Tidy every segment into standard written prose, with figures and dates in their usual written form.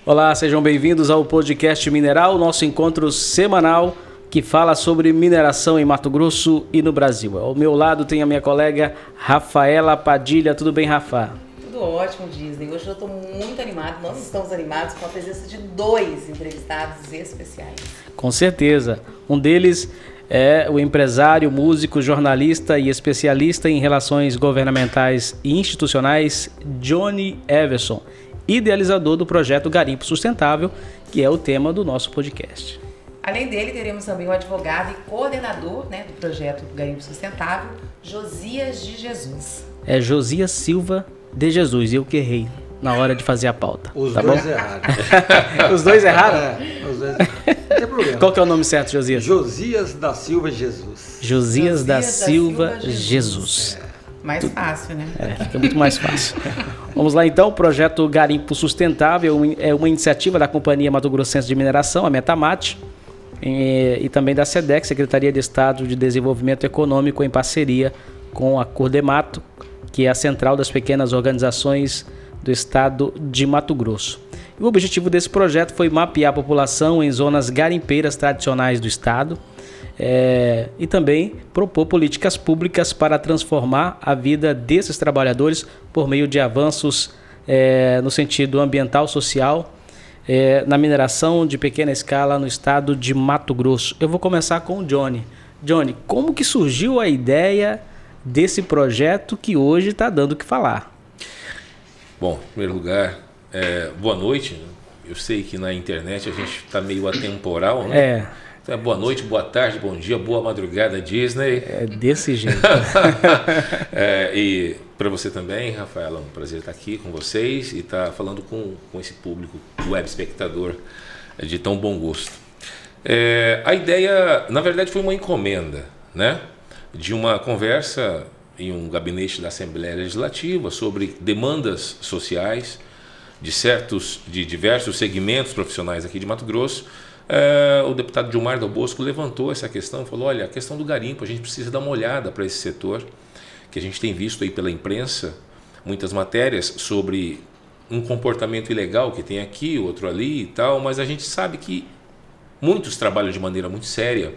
Olá, sejam bem-vindos ao podcast Mineral, nosso encontro semanal que fala sobre mineração em Mato Grosso e no Brasil. Ao meu lado tem a minha colega Rafaela Padilha. Tudo bem, Rafa? Tudo ótimo, Disney. Hoje eu estou muito animado, nós estamos animados com a presença de 2 entrevistados especiais. Com certeza. Um deles é o empresário, músico, jornalista e especialista em relações governamentais e institucionais, Johnny Everson, idealizador do projeto Garimpo Sustentável, que é o tema do nosso podcast. Além dele, teremos também o advogado e coordenador, do projeto Garimpo Sustentável, Josias de Jesus. É Josias Silva de Jesus, eu que errei na hora de fazer a pauta. Os tá dois bom? erraram. Os dois erraram? Os dois. Não tem problema. Qual que é o nome certo, Josias? Josias da Silva Jesus. Josias da Silva Jesus. Mais fácil, né? Fica muito mais fácil. Vamos lá então, o projeto Garimpo Sustentável é uma iniciativa da Companhia Mato Grossense de Mineração, a Metamate, e também da SEDEC, Secretaria de Estado de Desenvolvimento Econômico, em parceria com a Cordemato, que é a central das pequenas organizações do estado de Mato Grosso. E o objetivo desse projeto foi mapear a população em zonas garimpeiras tradicionais do estado, e também propor políticas públicas para transformar a vida desses trabalhadores por meio de avanços no sentido ambiental, social, na mineração de pequena escala no estado de Mato Grosso. Eu vou começar com o Johnny. Johnny, como que surgiu a ideia desse projeto que hoje está dando o que falar? Bom, em primeiro lugar, boa noite. Eu sei que na internet a gente está meio atemporal, né? Então, boa noite, boa tarde, bom dia, boa madrugada, Disney. É desse jeito. E para você também, Rafaela, é um prazer estar aqui com vocês e estar falando com esse público, web espectador de tão bom gosto. A ideia, na verdade, foi uma encomenda, né? De uma conversa em um gabinete da Assembleia Legislativa sobre demandas sociais de diversos segmentos profissionais aqui de Mato Grosso. O deputado Gilmar Dal Bosco levantou essa questão, falou: olha, a questão do garimpo, a gente precisa dar uma olhada para esse setor, que a gente tem visto aí pela imprensa muitas matérias sobre um comportamento ilegal que tem aqui, outro ali e tal, mas a gente sabe que muitos trabalham de maneira muito séria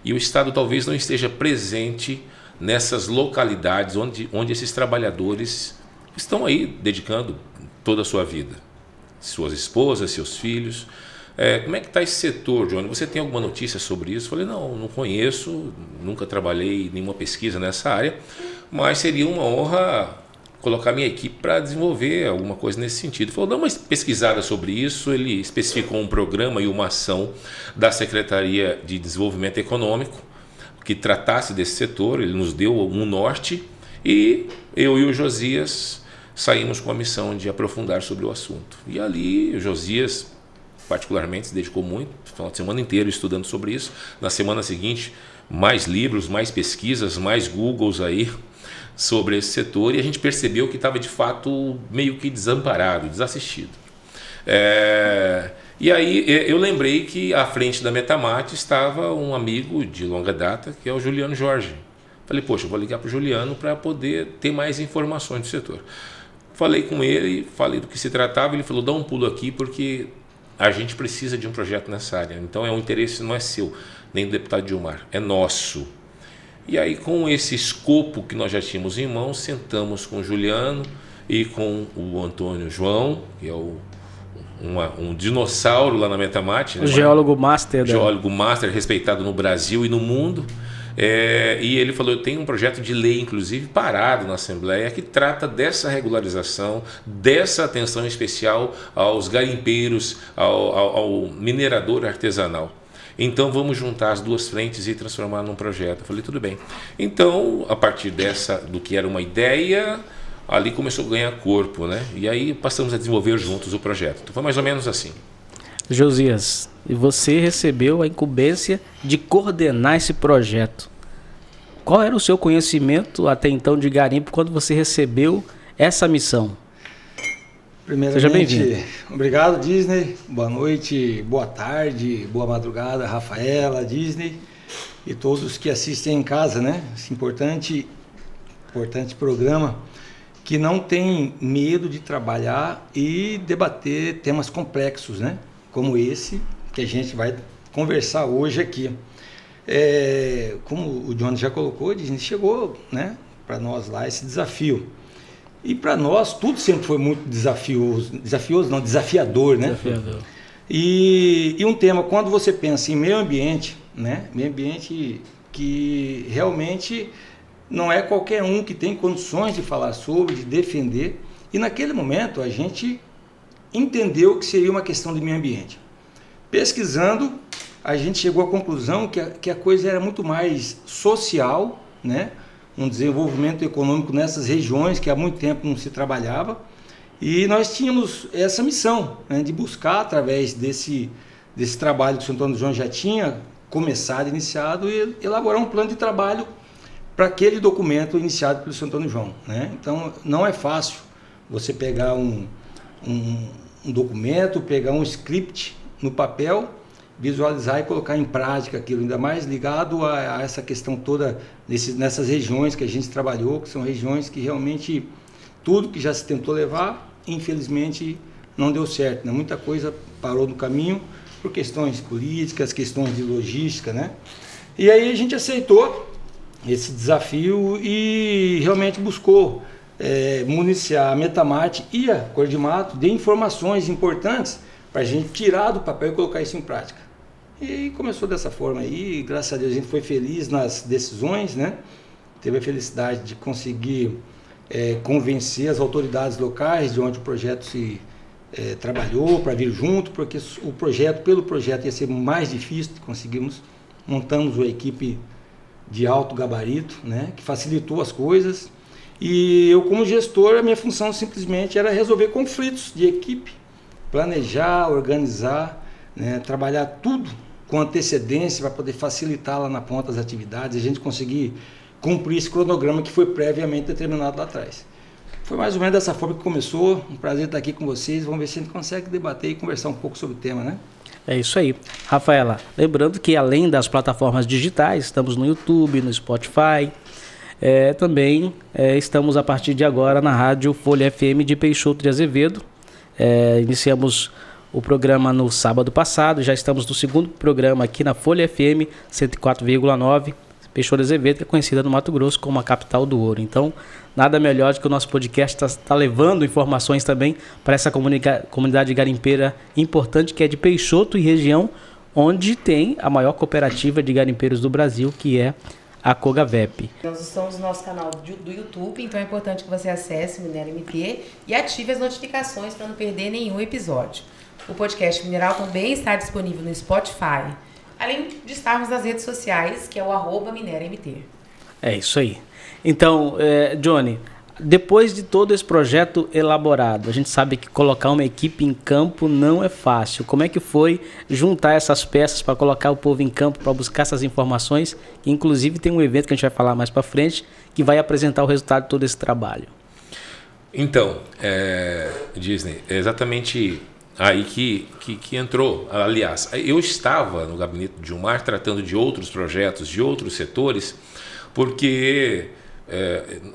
e o Estado talvez não esteja presente nessas localidades onde esses trabalhadores estão aí dedicando toda a sua vida, suas esposas, seus filhos. Como é que está esse setor, Johnny? Você tem alguma notícia sobre isso? Eu falei, não conheço, nunca trabalhei em nenhuma pesquisa nessa área, mas seria uma honra colocar minha equipe para desenvolver alguma coisa nesse sentido. Ele falou, dá uma pesquisada sobre isso. Ele especificou um programa e uma ação da Secretaria de Desenvolvimento Econômico que tratasse desse setor. Ele nos deu um norte e eu e o Josias saímos com a missão de aprofundar sobre o assunto. E ali o Josias particularmente se dedicou muito, o final de semana inteiro estudando sobre isso. Na semana seguinte, mais livros, mais pesquisas, mais Googles aí sobre esse setor, e a gente percebeu que estava de fato meio que desamparado, desassistido. E aí eu lembrei que à frente da Metamate estava um amigo de longa data, que é o Juliano Jorge. Falei, poxa, eu vou ligar para o Juliano para poder ter mais informações do setor. Falei com ele, falei do que se tratava, ele falou, dá um pulo aqui porque a gente precisa de um projeto nessa área. Então um interesse não é seu, nem do deputado Gilmar, é nosso. E aí, com esse escopo que nós já tínhamos em mãos, sentamos com o Juliano e com o Antônio João, que é um dinossauro lá na Metamate. O geólogo master. Geólogo master, respeitado no Brasil e no mundo. E ele falou, eu tenho um projeto de lei, inclusive, parado na Assembleia, que trata dessa regularização, dessa atenção especial aos garimpeiros, ao minerador artesanal. Então vamos juntar as duas frentes e transformar num projeto. Eu falei, tudo bem. Então, a partir do que era uma ideia, ali começou a ganhar corpo, né? E aí passamos a desenvolver juntos o projeto. Então foi mais ou menos assim. Josias, e você recebeu a incumbência de coordenar esse projeto. Qual era o seu conhecimento até então de garimpo quando você recebeu essa missão? Primeiramente, seja bem-vindo. Obrigado, Disney. Boa noite, boa tarde, boa madrugada, Rafaela, Disney e todos que assistem em casa, né? Esse importante programa que não tem medo de trabalhar e debater temas complexos, né? Como esse que a gente vai conversar hoje aqui. Como o Johnny já colocou, a gente chegou, né, para nós lá esse desafio. E para nós tudo sempre foi muito desafiador, né? Desafiador. E um tema, quando você pensa em meio ambiente, né? Meio ambiente que realmente não é qualquer um que tem condições de falar sobre, de defender. E naquele momento a gente entendeu que seria uma questão de meio ambiente. Pesquisando, a gente chegou à conclusão que a coisa era muito mais social, né? Um desenvolvimento econômico nessas regiões que há muito tempo não se trabalhava. E nós tínhamos essa missão, né, de buscar, através desse trabalho que o Sr. Antônio João já tinha começado, iniciado, e elaborar um plano de trabalho para aquele documento iniciado pelo Sr. Antônio João, né? Então, não é fácil você pegar um documento, pegar um script no papel, visualizar e colocar em prática aquilo, ainda mais ligado a essa questão toda nessas regiões que a gente trabalhou, que são regiões que realmente tudo que já se tentou levar, infelizmente não deu certo, né? Muita coisa parou no caminho por questões políticas, questões de logística, né? E aí a gente aceitou esse desafio e realmente buscou municiar a Metamate e a Cordimato de informações importantes para a gente tirar do papel e colocar isso em prática. E começou dessa forma aí, graças a Deus a gente foi feliz nas decisões, né? Teve a felicidade de conseguir convencer as autoridades locais de onde o projeto se trabalhou para vir junto, porque pelo projeto ia ser mais difícil, montamos uma equipe de alto gabarito, né? Que facilitou as coisas. E eu, como gestor, a minha função simplesmente era resolver conflitos de equipe, planejar, organizar, né? Trabalhar tudo com antecedência para poder facilitar lá na ponta as atividades, a gente conseguir cumprir esse cronograma que foi previamente determinado lá atrás. Foi mais ou menos dessa forma que começou. Um prazer estar aqui com vocês. Vamos ver se a gente consegue debater e conversar um pouco sobre o tema, né? É isso aí. Rafaela, lembrando que além das plataformas digitais, estamos no YouTube, no Spotify, também estamos a partir de agora na rádio Folha FM de Peixoto de Azevedo. Iniciamos o programa no sábado passado, já estamos no segundo programa aqui na Folha FM 104,9, Peixoto de Azevedo, que é conhecida no Mato Grosso como a capital do ouro. Então, nada melhor do que o nosso podcast tá levando informações também para essa comunidade garimpeira importante, que é de Peixoto e região, onde tem a maior cooperativa de garimpeiros do Brasil, que é a Cogavep. Nós estamos no nosso canal do YouTube, então é importante que você acesse o Minério MT e ative as notificações para não perder nenhum episódio. O podcast Mineral também está disponível no Spotify, além de estarmos nas redes sociais, que é o @MinérioMT. É isso aí. Então, Johnny, depois de todo esse projeto elaborado, a gente sabe que colocar uma equipe em campo não é fácil. Como é que foi juntar essas peças para colocar o povo em campo, para buscar essas informações? Inclusive tem um evento que a gente vai falar mais para frente, que vai apresentar o resultado de todo esse trabalho. Então, Disney, é exatamente aí que entrou. Aliás, eu estava no gabinete de Gilmar tratando de outros projetos, de outros setores, porque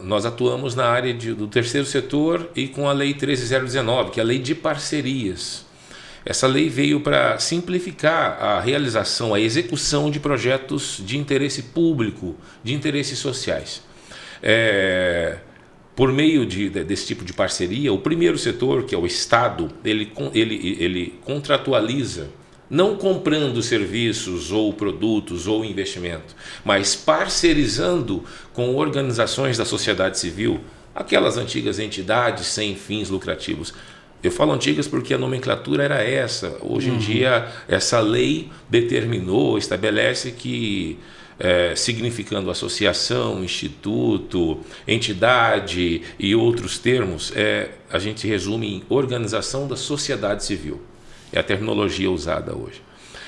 nós atuamos na área do terceiro setor e com a Lei 13.019, que é a lei de parcerias. Essa lei veio para simplificar a realização, a execução de projetos de interesse público, de interesses sociais. Por meio desse tipo de parceria, o primeiro setor, que é o Estado, ele contratualiza, não comprando serviços ou produtos ou investimento, mas parcerizando com organizações da sociedade civil, aquelas antigas entidades sem fins lucrativos. Eu falo antigas porque a nomenclatura era essa. Hoje em dia, essa lei determinou, estabelece que, significando associação, instituto, entidade e outros termos, a gente resume em organização da sociedade civil. É a terminologia usada hoje.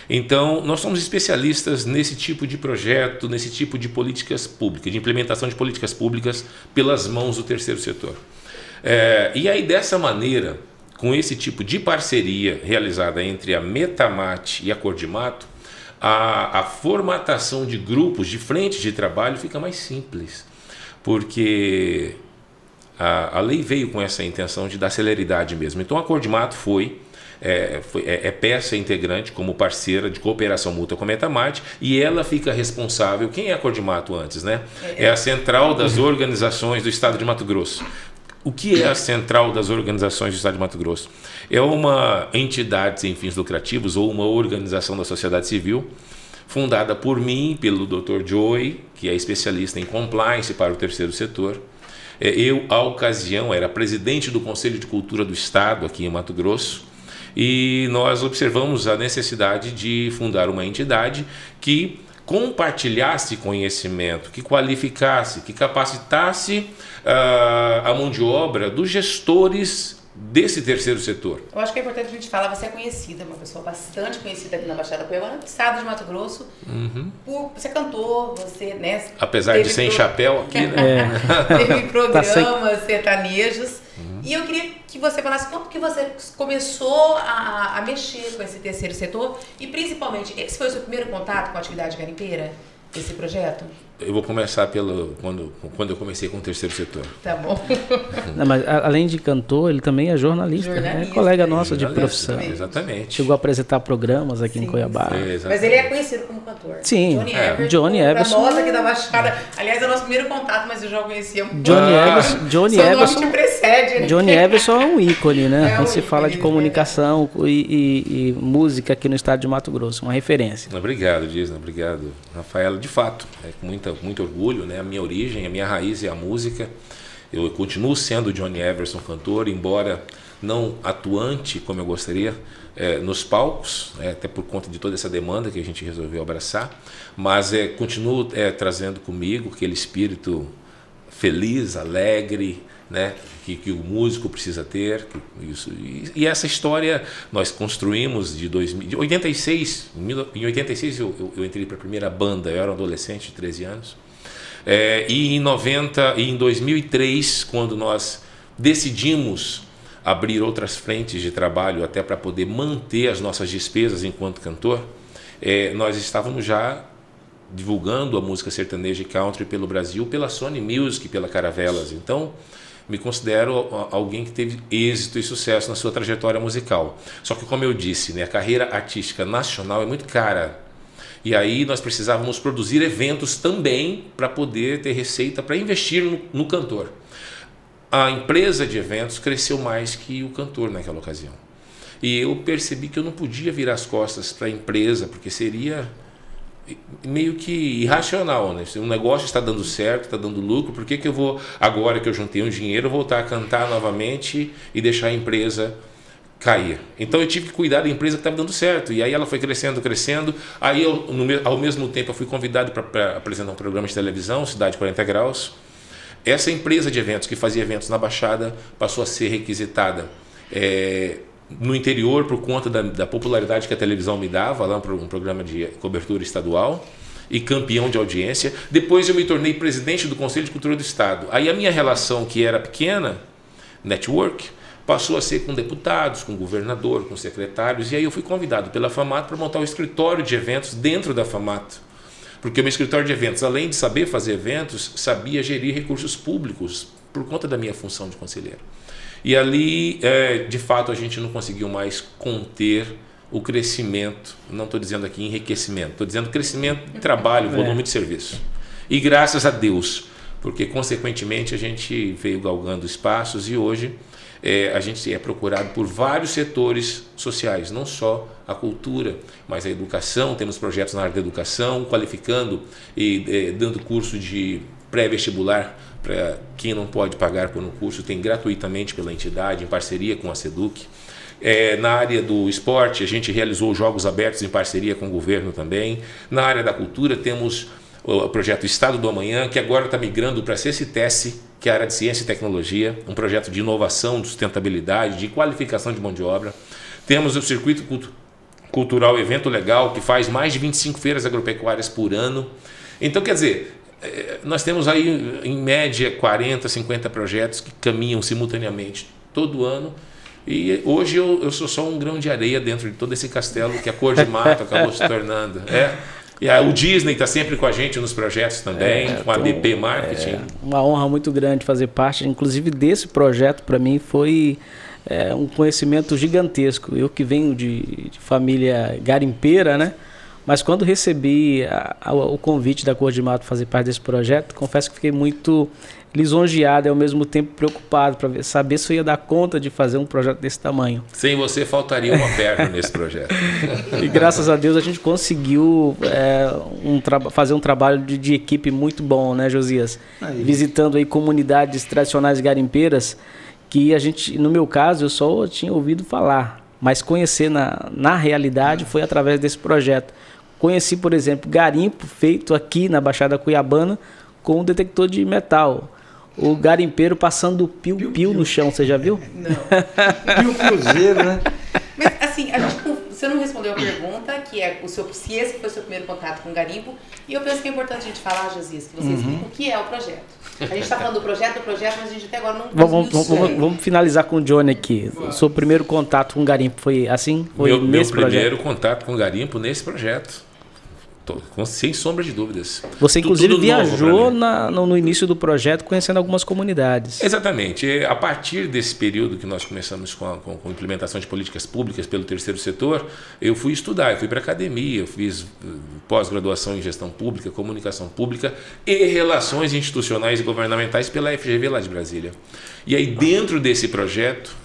Então, nós somos especialistas nesse tipo de projeto, nesse tipo de políticas públicas, de implementação de políticas públicas pelas mãos do terceiro setor. E aí, dessa maneira, com esse tipo de parceria realizada entre a Metamate e a Cordimato, a formatação de grupos, de frentes de trabalho fica mais simples, porque A lei veio com essa intenção de dar celeridade mesmo. Então a Cor de Mato é peça integrante como parceira de cooperação mútua com a Metamate, e ela fica responsável. Quem é a Cor de Mato antes, né? É a Central das Organizações do Estado de Mato Grosso. O que é a Central das Organizações do Estado de Mato Grosso? É uma entidade sem fins lucrativos ou uma organização da sociedade civil fundada por mim, pelo Dr. Joey, que é especialista em compliance para o terceiro setor. Eu, à ocasião, era presidente do Conselho de Cultura do Estado aqui em Mato Grosso, e nós observamos a necessidade de fundar uma entidade que compartilhasse conhecimento, que qualificasse, que capacitasse a mão de obra dos gestores desse terceiro setor. Eu acho que é importante a gente falar, você é conhecida, uma pessoa bastante conhecida aqui na Baixada Cuiabana, no estado de Mato Grosso. Você cantou, você, né? Apesar de sem chapéu aqui, né? Teve programas sertanejos. E eu queria que você falasse como que você começou a mexer com esse terceiro setor e, principalmente, esse foi o seu primeiro contato com a atividade garimpeira, esse projeto? Eu vou começar quando eu comecei com o terceiro setor. Tá bom. Não, mas além de cantor, ele também é jornalista. É colega nosso de profissão. Exatamente. Chegou a apresentar programas aqui em Cuiabá. Mas ele é conhecido como cantor. Sim. Johnny Everson. Pra nós aqui da Baixada. Aliás, é o nosso primeiro contato, mas eu já o conhecia muito. Johnny Everson. Nome te precede, né? Johnny Everson é um ícone, né? Quando se fala de comunicação e música aqui no estado de Mato Grosso, uma referência. Obrigado, Disney. Obrigado, Rafaela. De fato, é com muito orgulho, né? A minha origem, a minha raiz é a música. Eu continuo sendo Johnny Everson cantor, embora não atuante como eu gostaria nos palcos, até por conta de toda essa demanda que a gente resolveu abraçar, mas continuo trazendo comigo aquele espírito feliz, alegre, né? Que o músico precisa ter. E essa história nós construímos de 86. Em 86 eu entrei para a primeira banda, eu era um adolescente de 13 anos. E em 2003, quando nós decidimos abrir outras frentes de trabalho até para poder manter as nossas despesas enquanto cantor, nós estávamos já divulgando a música sertaneja e country pelo Brasil, pela Sony Music, pela Caravelas. Então, me considero alguém que teve êxito e sucesso na sua trajetória musical. Só que, como eu disse, né, a carreira artística nacional é muito cara. E aí nós precisávamos produzir eventos também para poder ter receita para investir no cantor. A empresa de eventos cresceu mais que o cantor naquela ocasião. E eu percebi que eu não podia virar as costas para a empresa, porque seria meio que irracional, né? Se um negócio está dando certo, está dando lucro, por que eu vou, agora que eu juntei um dinheiro, voltar a cantar novamente e deixar a empresa cair? Então eu tive que cuidar da empresa que estava dando certo, e aí ela foi crescendo. Aí ao mesmo tempo eu fui convidado para apresentar um programa de televisão, Cidade 40 Graus. Essa empresa de eventos que fazia eventos na Baixada passou a ser requisitada no interior por conta da popularidade que a televisão me dava, lá um programa de cobertura estadual, e campeão de audiência. Depois eu me tornei presidente do Conselho de Cultura do Estado. Aí a minha relação, que era pequena, network, passou a ser com deputados, com governador, com secretários, e aí eu fui convidado pela FAMAT para montar o escritório de eventos dentro da FAMAT. Porque o meu escritório de eventos, além de saber fazer eventos, sabia gerir recursos públicos por conta da minha função de conselheiro. E ali, de fato, a gente não conseguiu mais conter o crescimento. Não estou dizendo aqui enriquecimento, estou dizendo crescimento de trabalho, volume de serviço. E graças a Deus, porque consequentemente a gente veio galgando espaços, e hoje a gente é procurado por vários setores sociais, não só a cultura, mas a educação. Temos projetos na área da educação, qualificando e dando curso de pré-vestibular para quem não pode pagar por um curso, tem gratuitamente pela entidade, em parceria com a SEDUC. Na área do esporte, a gente realizou jogos abertos em parceria com o governo também. Na área da cultura, temos o projeto Estado do Amanhã, que agora está migrando para a CCTES, que é a área de ciência e tecnologia, um projeto de inovação, de sustentabilidade, de qualificação de mão de obra. Temos o Circuito Cultural Evento Legal, que faz mais de 25 feiras agropecuárias por ano. Então, quer dizer, nós temos aí, em média, 40, 50 projetos que caminham simultaneamente todo ano. E hoje eu sou só um grão de areia dentro de todo esse castelo que a Cor de Mato acabou se tornando. E o Disney está sempre com a gente nos projetos também, com a DP Marketing. Uma honra muito grande fazer parte, inclusive, desse projeto. Para mim foi um conhecimento gigantesco. Eu que venho de família garimpeira, né? Mas quando recebi o convite da Cor de Mato fazer parte desse projeto, confesso que fiquei muito lisonjeado e ao mesmo tempo preocupado para saber se eu ia dar conta de fazer um projeto desse tamanho. Sem você faltaria uma perna nesse projeto. E graças a Deus a gente conseguiu fazer um trabalho de equipe muito bom, né, Josias? Visitando aí comunidades tradicionais garimpeiras que a gente, no meu caso, eu só tinha ouvido falar, mas conhecer na realidade foi através desse projeto. Conheci, por exemplo, garimpo feito aqui na Baixada Cuiabana com um detector de metal. O garimpeiro passando o piu-piu no chão, você já viu? Não. Piu-piuzeiro, né? Mas assim, você não respondeu a pergunta, que é se esse foi o seu primeiro contato com o garimpo. E eu penso que é importante a gente falar, Josias, que você explica o que é o projeto. A gente está falando do projeto, mas a gente até agora não... Vamos finalizar com o Johnny aqui. O seu primeiro contato com o garimpo foi assim? Foi meu primeiro contato com o garimpo nesse projeto. Sem sombra de dúvidas. Você, inclusive, viajou no início do projeto conhecendo algumas comunidades. Exatamente. A partir desse período que nós começamos com a implementação de políticas públicas pelo terceiro setor, eu fui estudar, eu fui para a academia, eu fiz pós-graduação em gestão pública, comunicação pública e relações institucionais e governamentais pela FGV lá de Brasília. E aí, dentro desse projeto,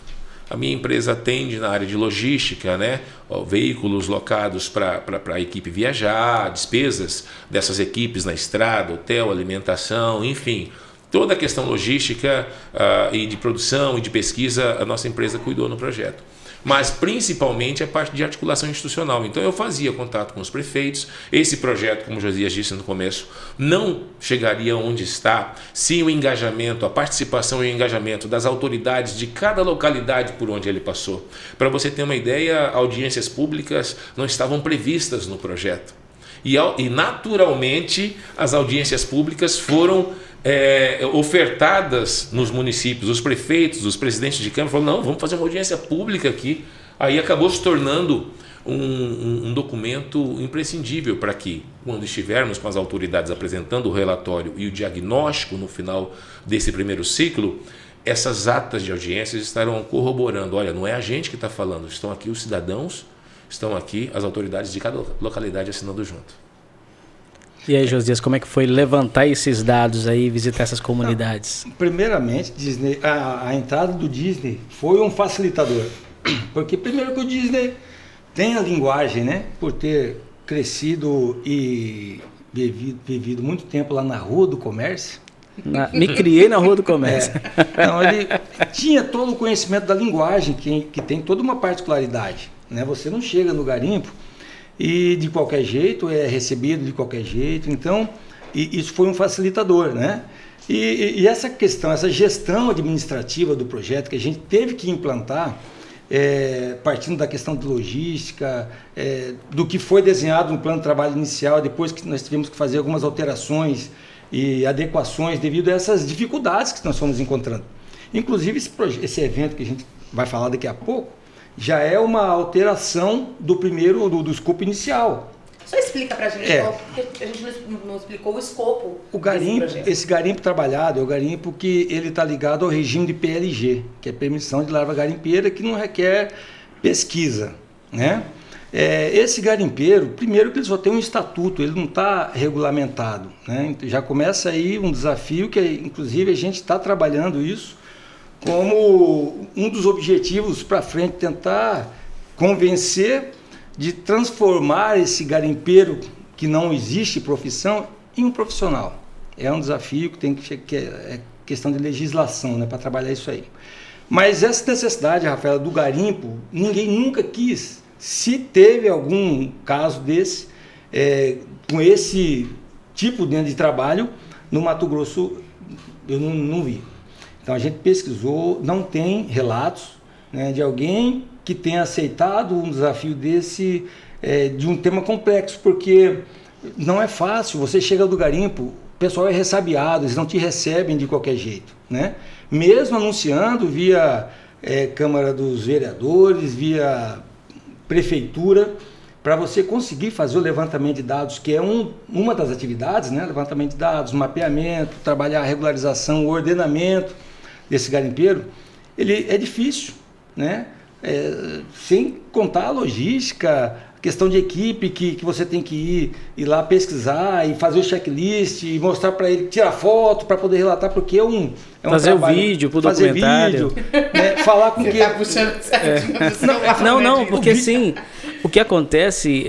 a minha empresa atende na área de logística, né? Veículos locados para a equipe viajar, despesas dessas equipes na estrada, hotel, alimentação, enfim. Toda a questão logística e de produção e de pesquisa, a nossa empresa cuidou no projeto. Mas principalmente a parte de articulação institucional. Então eu fazia contato com os prefeitos. Esse projeto, como o Josias disse no começo, não chegaria onde está se o engajamento, a participação e o engajamento das autoridades de cada localidade por onde ele passou. Para você ter uma ideia, audiências públicas não estavam previstas no projeto. E naturalmente as audiências públicas foram ofertadas nos municípios. Os prefeitos, os presidentes de Câmara falaram, não, vamos fazer uma audiência pública aqui. Aí acabou se tornando um documento imprescindível para que, quando estivermos com as autoridades apresentando o relatório e o diagnóstico no final desse primeiro ciclo, essas atas de audiências estarão corroborando, olha, não é a gente que está falando, estão aqui os cidadãos, estão aqui as autoridades de cada localidade assinando junto. E aí, Josias, como é que foi levantar esses dados aí, visitar essas comunidades? Primeiramente, Disney, a entrada do Disney foi um facilitador. Porque primeiro que o Disney tem a linguagem, né? Por ter crescido e vivido muito tempo lá na Rua do Comércio. Me criei na Rua do Comércio. Então, ele tinha todo o conhecimento da linguagem, que tem toda uma particularidade, né? Você não chega no garimpo e de qualquer jeito, é recebido de qualquer jeito. Então, isso foi um facilitador, né? E essa questão, essa gestão administrativa do projeto que a gente teve que implantar, partindo da questão de logística, do que foi desenhado no plano de trabalho inicial, depois que nós tivemos que fazer algumas alterações e adequações devido a essas dificuldades que nós fomos encontrando. Inclusive, esse evento que a gente vai falar daqui a pouco, já é uma alteração do escopo inicial. Só explica pra gente, porque a gente não explicou o escopo. Esse garimpo trabalhado é o garimpo que ele está ligado ao regime de PLG, que é permissão de larva garimpeira, que não requer pesquisa, né? Esse garimpeiro, primeiro que ele só tem um estatuto, ele não está regulamentado, né? Já começa aí um desafio que, inclusive, a gente está trabalhando isso como um dos objetivos para frente, tentar convencer de transformar esse garimpeiro que não existe profissão em um profissional. É um desafio que é questão de legislação, né, para trabalhar isso aí. Mas essa necessidade, Rafaela, do garimpo, ninguém nunca quis. Se teve algum caso desse, com esse tipo de trabalho, no Mato Grosso eu não vi. Então a gente pesquisou, não tem relatos, né, de alguém que tenha aceitado um desafio desse, de um tema complexo, porque não é fácil. Você chega do garimpo, o pessoal é ressabiado, eles não te recebem de qualquer jeito, né? Mesmo anunciando via Câmara dos Vereadores, via Prefeitura, para você conseguir fazer o levantamento de dados, que é uma das atividades, né? Levantamento de dados, mapeamento, trabalhar a regularização, o ordenamento desse garimpeiro, ele é difícil, né? Sem contar a logística, a questão de equipe que você tem que ir lá pesquisar e fazer o checklist e mostrar para ele, tirar foto para poder relatar, porque é um fazer trabalho, o vídeo pro documentário. Vídeo, né? Falar com Você que... tá puxando certinho. Não, porque assim, o que acontece,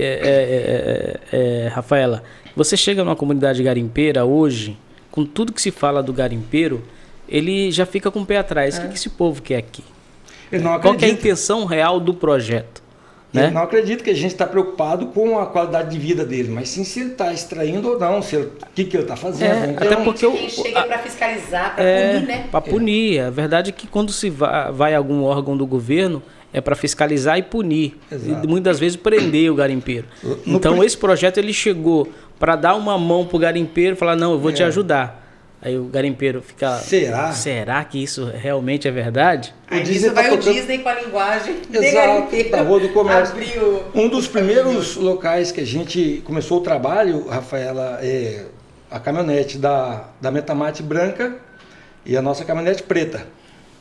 Rafaela, você chega numa comunidade garimpeira hoje, com tudo que se fala do garimpeiro, ele já fica com o pé atrás. O que esse povo quer aqui? Qual que é a intenção real do projeto? Né? Eu não acredito que a gente está preocupado com a qualidade de vida dele, mas sim se ele está extraindo ou não, o que ele está fazendo. Então, até porque quem chega para fiscalizar, para punir, né? Para punir. A verdade é que quando se vai a algum órgão do governo, é para fiscalizar e punir. Exato. E muitas vezes prender o garimpeiro. Então esse projeto ele chegou para dar uma mão para o garimpeiro e falar, não, eu vou te ajudar. Aí o garimpeiro fica... Será que isso realmente é verdade? Aí isso vai o Disney com a linguagem de garimpeiro. Da Rua do Comércio. Abriu. Um dos primeiros locais que a gente começou o trabalho, Rafaela, é a caminhonete da Metamate branca e a nossa caminhonete preta,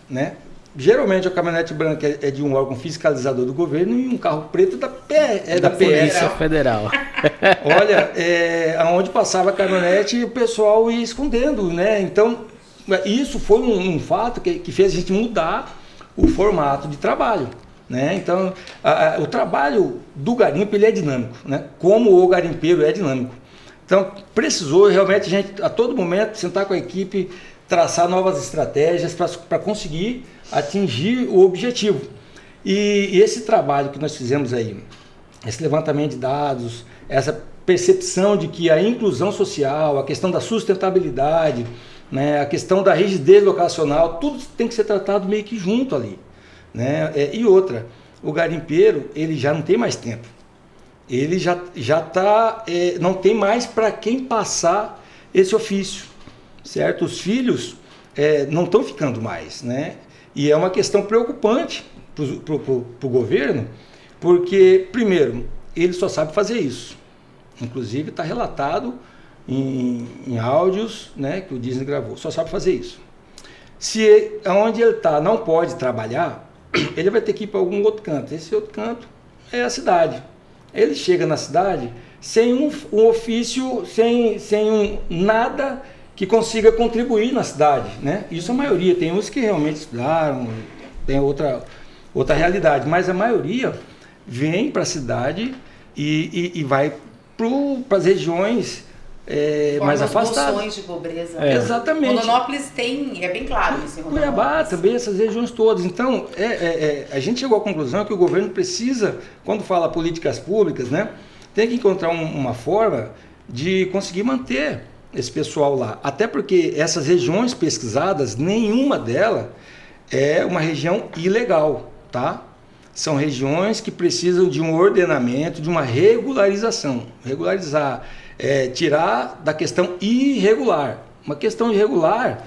né? Geralmente a caminhonete branca é de um órgão fiscalizador do governo e um carro preto da Polícia Federal. Olha, onde passava a caminhonete o pessoal ia escondendo, né? Então, isso foi um fato que fez a gente mudar o formato de trabalho, né? Então, o trabalho do garimpo ele é dinâmico, né? Como o garimpeiro é dinâmico. Então, precisou realmente a gente, a todo momento, sentar com a equipe, traçar novas estratégias para conseguir atingir o objetivo. E esse trabalho que nós fizemos aí, esse levantamento de dados, essa percepção de que a inclusão social, a questão da sustentabilidade, né, a questão da rigidez locacional, tudo tem que ser tratado meio que junto ali, né? E outra, o garimpeiro ele já não tem mais tempo, ele já tá, não tem mais para quem passar esse ofício, certo? Os filhos não estão ficando mais, né? E é uma questão preocupante para o governo, porque, primeiro, ele só sabe fazer isso. Inclusive, está relatado em áudios, né, que o Disney gravou, só sabe fazer isso. Se onde ele está não pode trabalhar, ele vai ter que ir para algum outro canto. Esse outro canto é a cidade. Ele chega na cidade sem um ofício, sem nada que consiga contribuir na cidade, né? Isso a maioria, tem uns que realmente estudaram, tem outra realidade, mas a maioria vem para a cidade e vai para as regiões mais afastadas. Bolsões de pobreza. Exatamente. Rondonópolis tem, é bem claro isso em Rondonópolis. Cuiabá também, essas regiões todas. Então, a gente chegou à conclusão que o governo precisa, quando fala políticas públicas, né, tem que encontrar uma forma de conseguir manter esse pessoal lá. Até porque essas regiões pesquisadas, nenhuma delas é uma região ilegal, tá? São regiões que precisam de um ordenamento, de uma regularização. Regularizar, tirar da questão irregular. Uma questão irregular,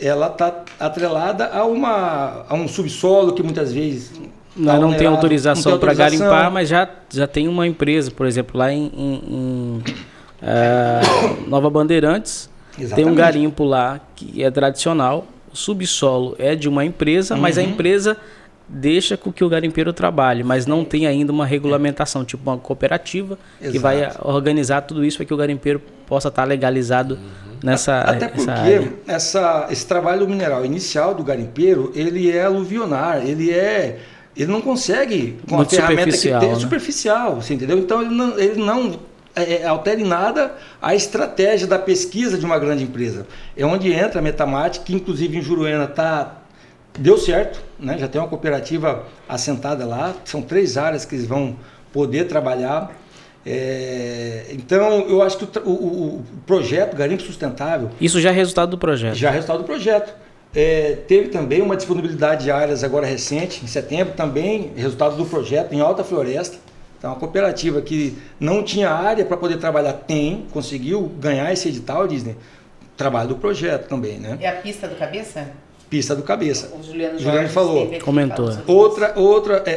ela está atrelada a um subsolo que muitas vezes... Não tem autorização para garimpar, mas já tem uma empresa, por exemplo, lá em Nova Bandeirantes. Exatamente. Tem um garimpo lá que é tradicional, o subsolo é de uma empresa, mas a empresa deixa com que o garimpeiro trabalhe, mas não tem ainda uma regulamentação, tipo uma cooperativa que vai organizar tudo isso para que o garimpeiro possa estar legalizado nessa Até porque esse trabalho mineral inicial do garimpeiro, ele é aluvionar, ele não consegue com muito a ferramenta que tem, né? Superficial, você entendeu? Então ele não altera em nada a estratégia da pesquisa de uma grande empresa. É onde entra a Metamate, que inclusive em Juruena deu certo, né? Já tem uma cooperativa assentada lá, são 3 áreas que eles vão poder trabalhar. Então eu acho que o projeto Garimpo Sustentável... Isso já é resultado do projeto? Já é resultado do projeto. Teve também uma disponibilidade de áreas agora recente, em setembro, também resultado do projeto em Alta Floresta. Então, uma cooperativa que não tinha área para poder trabalhar, conseguiu ganhar esse edital, Disney, trabalho do projeto também, né? É a pista do Cabeça? pista do Cabeça. O Juliano falou. Comentou. Outra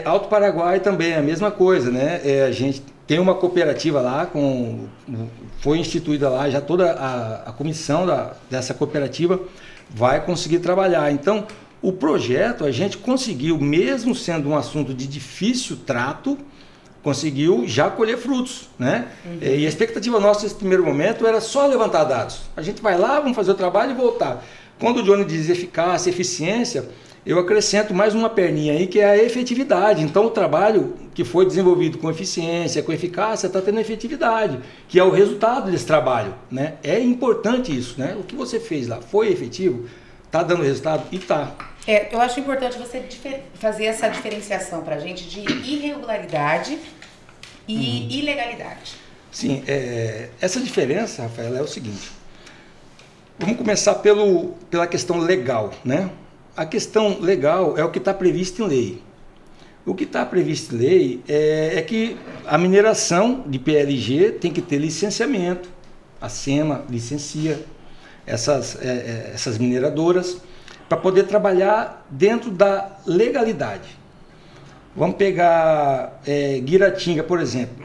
Alto Paraguai também, a mesma coisa, né? A gente tem uma cooperativa lá, foi instituída lá, já toda a comissão dessa cooperativa vai conseguir trabalhar. Então, o projeto a gente conseguiu, mesmo sendo um assunto de difícil trato, conseguiu já colher frutos, né? E a expectativa nossa nesse primeiro momento era só levantar dados. A gente vai lá, vamos fazer o trabalho e voltar. Quando o Johnny diz eficácia, eficiência, eu acrescento mais uma perninha aí, que é a efetividade. Então, o trabalho que foi desenvolvido com eficiência, com eficácia, está tendo efetividade, que é o resultado desse trabalho, né? É importante isso, né? O que você fez lá foi efetivo, está dando resultado e está. Eu acho importante você fazer essa diferenciação para a gente de irregularidade e ilegalidade. Sim, essa diferença, Rafaela, é o seguinte. Vamos começar pela questão legal, né? A questão legal é o que está previsto em lei. O que está previsto em lei é que a mineração de PLG tem que ter licenciamento. A SEMA licencia essas mineradoras para poder trabalhar dentro da legalidade. Vamos pegar Guiratinga, por exemplo,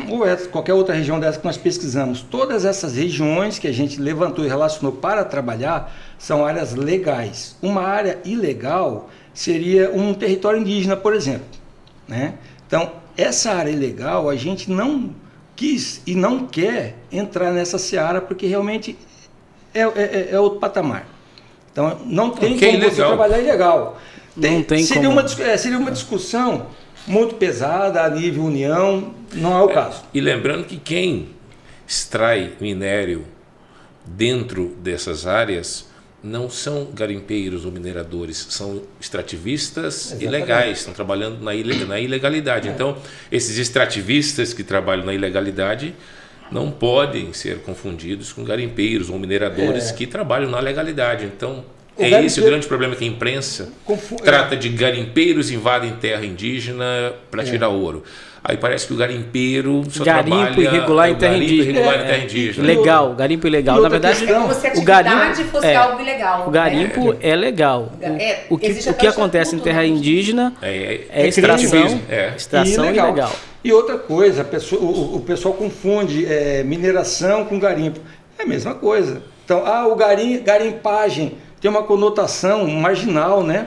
ou qualquer outra região dessa que nós pesquisamos. Todas essas regiões que a gente levantou e relacionou para trabalhar são áreas legais. Uma área ilegal seria um território indígena, por exemplo, né? Então, essa área ilegal a gente não quis e não quer entrar nessa seara porque realmente é outro patamar. Então, não tem como você trabalhar ilegal. Seria uma discussão muito pesada a nível União, não é o caso. E lembrando que quem extrai minério dentro dessas áreas não são garimpeiros ou mineradores, são extrativistas ilegais, estão trabalhando na ilegalidade. Então, esses extrativistas que trabalham na ilegalidade não podem ser confundidos com garimpeiros ou mineradores que trabalham na legalidade. Então, esse o grande problema, que a imprensa trata de garimpeiros invadem terra indígena para tirar ouro. Aí parece que o garimpeiro só garimpo irregular em terra indígena. Legal, garimpo ilegal. Na verdade, como se a atividade fosse algo ilegal. O garimpo é legal. O que acontece em terra indígena é extração ilegal. E outra coisa, o pessoal confunde mineração com garimpo. É a mesma coisa. Então, o garimpagem tem uma conotação marginal, né?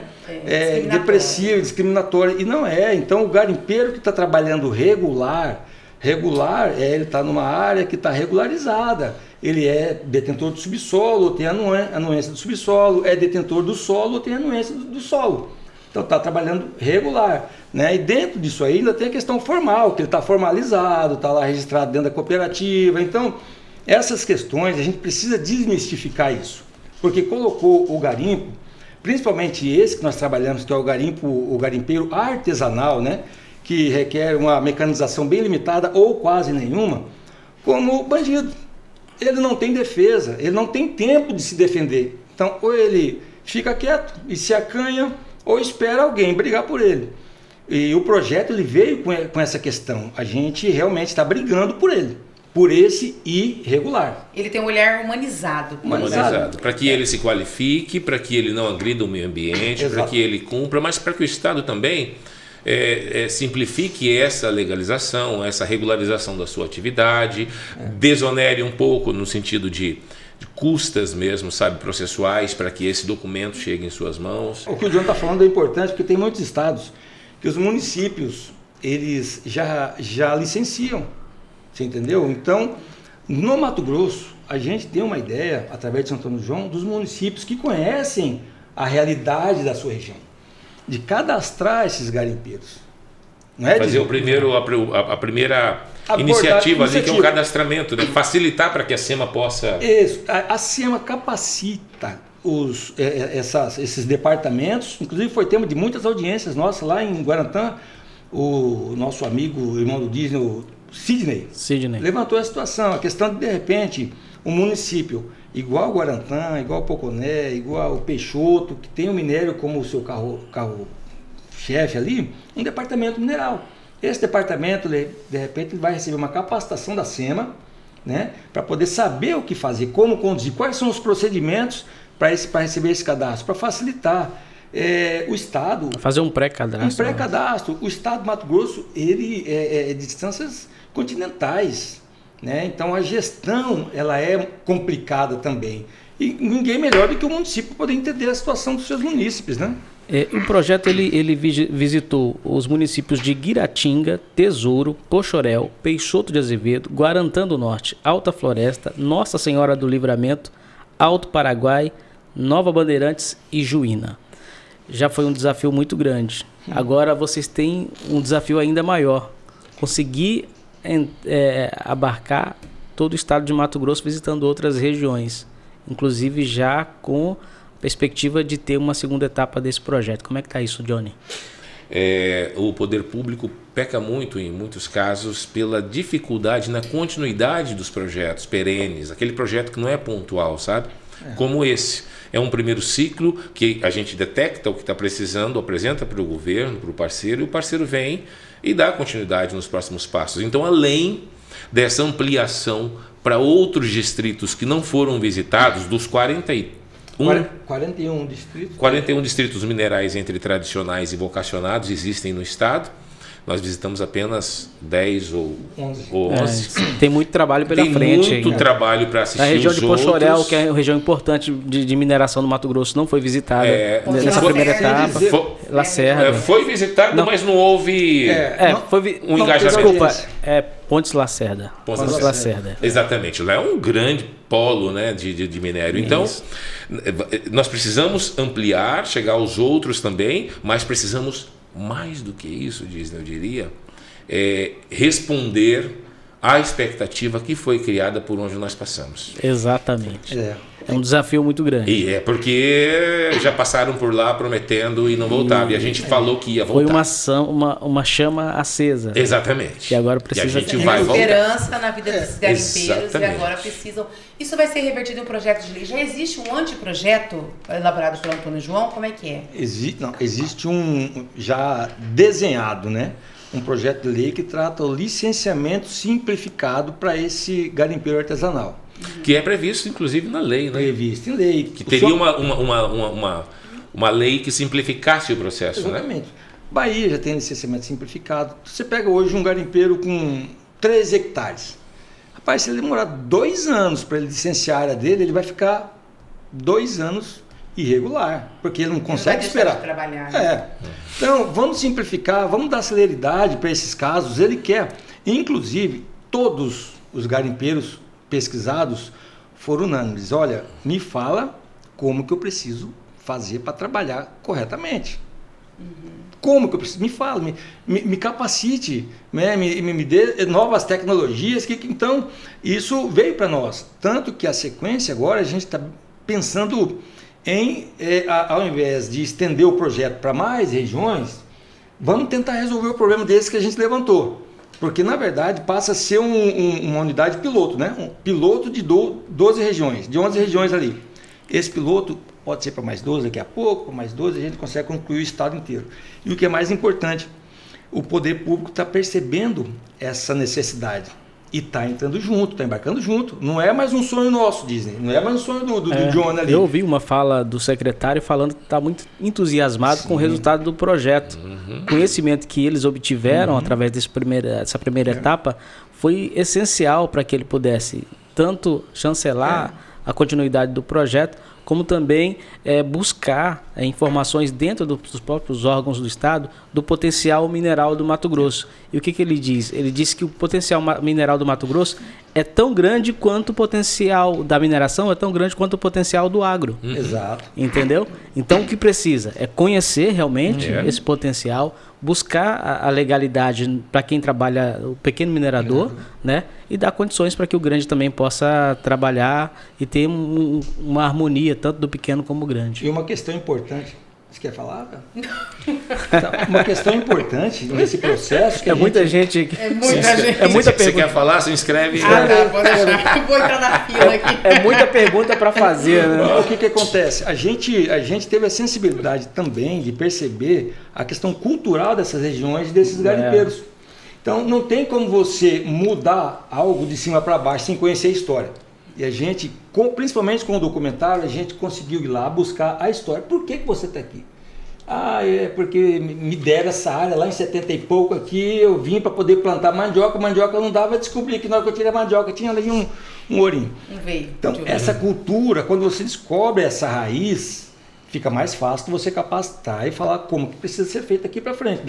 Depressiva, discriminatória, e não é. Então, o garimpeiro que está trabalhando regular, ele está numa área que está regularizada. Ele é detentor do subsolo, ou tem anuência do subsolo, é detentor do solo, ou tem anuência do solo. Então, está trabalhando regular, né? E dentro disso aí ainda tem a questão formal, que ele está formalizado, está lá registrado dentro da cooperativa. Então, essas questões, a gente precisa desmistificar isso, porque colocou o garimpo, principalmente esse que nós trabalhamos, que é o garimpeiro artesanal, né, que requer uma mecanização bem limitada ou quase nenhuma, como bandido. Ele não tem defesa, ele não tem tempo de se defender. Então, ou ele fica quieto e se acanha, ou espera alguém brigar por ele. E o projeto ele veio com essa questão. A gente realmente está brigando por ele, por esse irregular. Ele tem um olhar humanizado. Para que ele se qualifique, para que ele não agrida o meio ambiente, para que ele cumpra, mas para que o Estado também simplifique essa legalização, essa regularização da sua atividade, desonere um pouco no sentido de custas mesmo, sabe, processuais, para que esse documento chegue em suas mãos. O que o John está falando é importante, porque tem muitos estados que os municípios eles já licenciam. Você entendeu? Então, no Mato Grosso, a gente tem uma ideia, através de Santo Antônio do João, dos municípios que conhecem a realidade da sua região, de cadastrar esses garimpeiros. Não é fazer a primeira iniciativa ali, que é o cadastramento, né? Facilitar para que a SEMA possa... Isso, a SEMA capacita esses departamentos, inclusive foi tema de muitas audiências nossas lá em Guarantã. O nosso amigo, o irmão do Disney, o Sidney levantou a situação, a questão de repente, um município igual Guarantã, igual Poconé, igual Peixoto, que tem o minério como o seu carro-chefe ali, um departamento mineral. Esse departamento, de repente, ele vai receber uma capacitação da SEMA, né, para poder saber o que fazer, como conduzir, quais são os procedimentos para receber esse cadastro? Para facilitar. O Estado... Fazer um pré-cadastro. O Estado do Mato Grosso, ele é de distâncias continentais, né? Então a gestão ela é complicada também. E ninguém melhor do que o município para poder entender a situação dos seus munícipes, né? O projeto ele visitou os municípios de Guiratinga, Tesouro, Poxoréu, Peixoto de Azevedo, Guarantã do Norte, Alta Floresta, Nossa Senhora do Livramento, Alto Paraguai, Nova Bandeirantes e Juína. Já foi um desafio muito grande. Agora vocês têm um desafio ainda maior. Conseguir abarcar todo o estado de Mato Grosso visitando outras regiões. Inclusive já com perspectiva de ter uma segunda etapa desse projeto. Como é que está isso, Johnny? O poder público peca muito, em muitos casos, pela dificuldade na continuidade dos projetos perenes, aquele projeto que não é pontual, sabe? Como esse. É um primeiro ciclo que a gente detecta o que está precisando, apresenta para o governo, para o parceiro, e o parceiro vem e dá continuidade nos próximos passos. Então, além dessa ampliação para outros distritos que não foram visitados, dos 41 distritos minerais entre tradicionais e vocacionados existem no estado. Nós visitamos apenas 10 ou 11. Tem muito trabalho pela frente. Tem muito trabalho para assistir. A região de Poxoréu, outros, que é uma região importante de mineração no Mato Grosso, não foi visitada nessa primeira etapa. Lacerda. Foi visitada, mas não houve um engajamento. Desculpa, Pontes Lacerda. Pontes Lacerda. Exatamente. Lá é um grande polo, né, de minério. Então, nós precisamos ampliar, chegar aos outros também, mas precisamos, mais do que isso, eu diria, responder à expectativa que foi criada por onde nós passamos. Exatamente. É um desafio muito grande. E porque já passaram por lá prometendo e não voltavam. E a gente falou que ia voltar. Foi uma chama acesa. Exatamente. E agora precisa... E a gente vai voltar. Esperança na vida desses garimpeiros e agora precisam... Isso vai ser revertido em um projeto de lei. Já existe um anteprojeto elaborado pelo Antônio João? Como é que é? Existe um já desenhado, né? Um projeto de lei que trata o licenciamento simplificado para esse garimpeiro artesanal. Que é previsto, inclusive, na lei, né? Previsto em lei. Que teria uma lei que simplificasse o processo, exatamente, né? Bahia já tem licenciamento simplificado. Você pega hoje um garimpeiro com 13 hectares. Rapaz, se ele demorar 2 anos para ele licenciar a área dele, ele vai ficar 2 anos irregular, porque ele não consegue esperar. De trabalhar, né? Então, vamos simplificar, vamos dar celeridade para esses casos. Ele quer. Inclusive, todos os garimpeiros pesquisados foram unânimes. Olha, me fala como que eu preciso fazer para trabalhar corretamente. Como que eu preciso? Me fala, me capacite, né? me dê novas tecnologias. Então, isso veio para nós. Tanto que a sequência agora, a gente está pensando em, ao invés de estender o projeto para mais regiões, vamos tentar resolver o problema desse que a gente levantou. Porque, na verdade, passa a ser uma unidade piloto, né? Um piloto de 12 regiões, de 11 regiões ali. Esse piloto pode ser para mais 12 daqui a pouco, para mais 12, a gente consegue concluir o estado inteiro. E o que é mais importante, o poder público está percebendo essa necessidade e está entrando junto, está embarcando junto. Não é mais um sonho nosso, Disney, não é mais um sonho do John ali. Eu ouvi uma fala do secretário falando que está muito entusiasmado com o resultado do projeto. O conhecimento que eles obtiveram através dessa primeira etapa foi essencial para que ele pudesse tanto chancelar a continuidade do projeto, como também buscar informações dentro dos próprios órgãos do Estado do potencial mineral do Mato Grosso. E o que ele diz? Ele diz que o potencial mineral do Mato Grosso é tão grande quanto o potencial da mineração, é tão grande quanto o potencial do agro. Exato. Entendeu? Então o que precisa é conhecer realmente esse potencial, buscar a legalidade para quem trabalha, o pequeno minerador, né? E dar condições para que o grande também possa trabalhar e ter uma harmonia, tanto do pequeno como do grande. E uma questão importante, você quer falar? Uma questão importante nesse processo... É muita gente... É muita gente. É muita pergunta. Você quer falar? Se inscreve. Pode deixar. Vou entrar na fila aqui. É muita pergunta para fazer, né? O que acontece? A gente teve a sensibilidade também de perceber a questão cultural dessas regiões e desses garimpeiros. Então, não tem como você mudar algo de cima para baixo sem conhecer a história. E a gente, principalmente com o documentário, a gente conseguiu ir lá buscar a história. Por que você está aqui? É porque me deram essa área lá em 70 e pouco aqui, eu vim para poder plantar mandioca não dava, descobri que na hora que eu tirei a mandioca tinha ali um ourinho. Então, essa cultura, quando você descobre essa raiz, fica mais fácil você capacitar e falar como que precisa ser feito daqui para frente.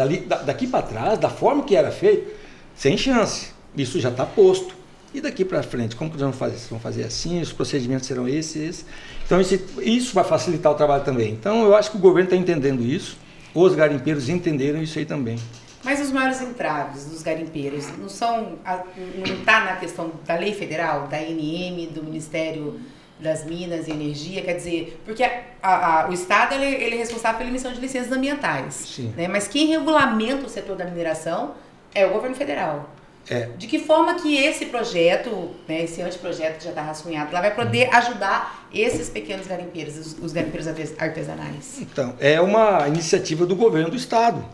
Daqui para trás, da forma que era feito, sem chance. Isso já está posto. E daqui para frente, como que nós vamos fazer? Vamos fazer assim, os procedimentos serão esses. Então, isso vai facilitar o trabalho também. Então, eu acho que o governo está entendendo isso, os garimpeiros entenderam isso aí também. Mas os maiores entraves dos garimpeiros não está na questão da lei federal, da ANM, do Ministério das Minas e Energia, quer dizer, porque o Estado ele é responsável pela emissão de licenças ambientais, né? Mas quem regulamenta o setor da mineração é o governo federal. De que forma que esse projeto, né, esse anteprojeto que já está rascunhado lá, vai poder ajudar esses pequenos garimpeiros, os garimpeiros artesanais? Então, é uma iniciativa do governo do Estado,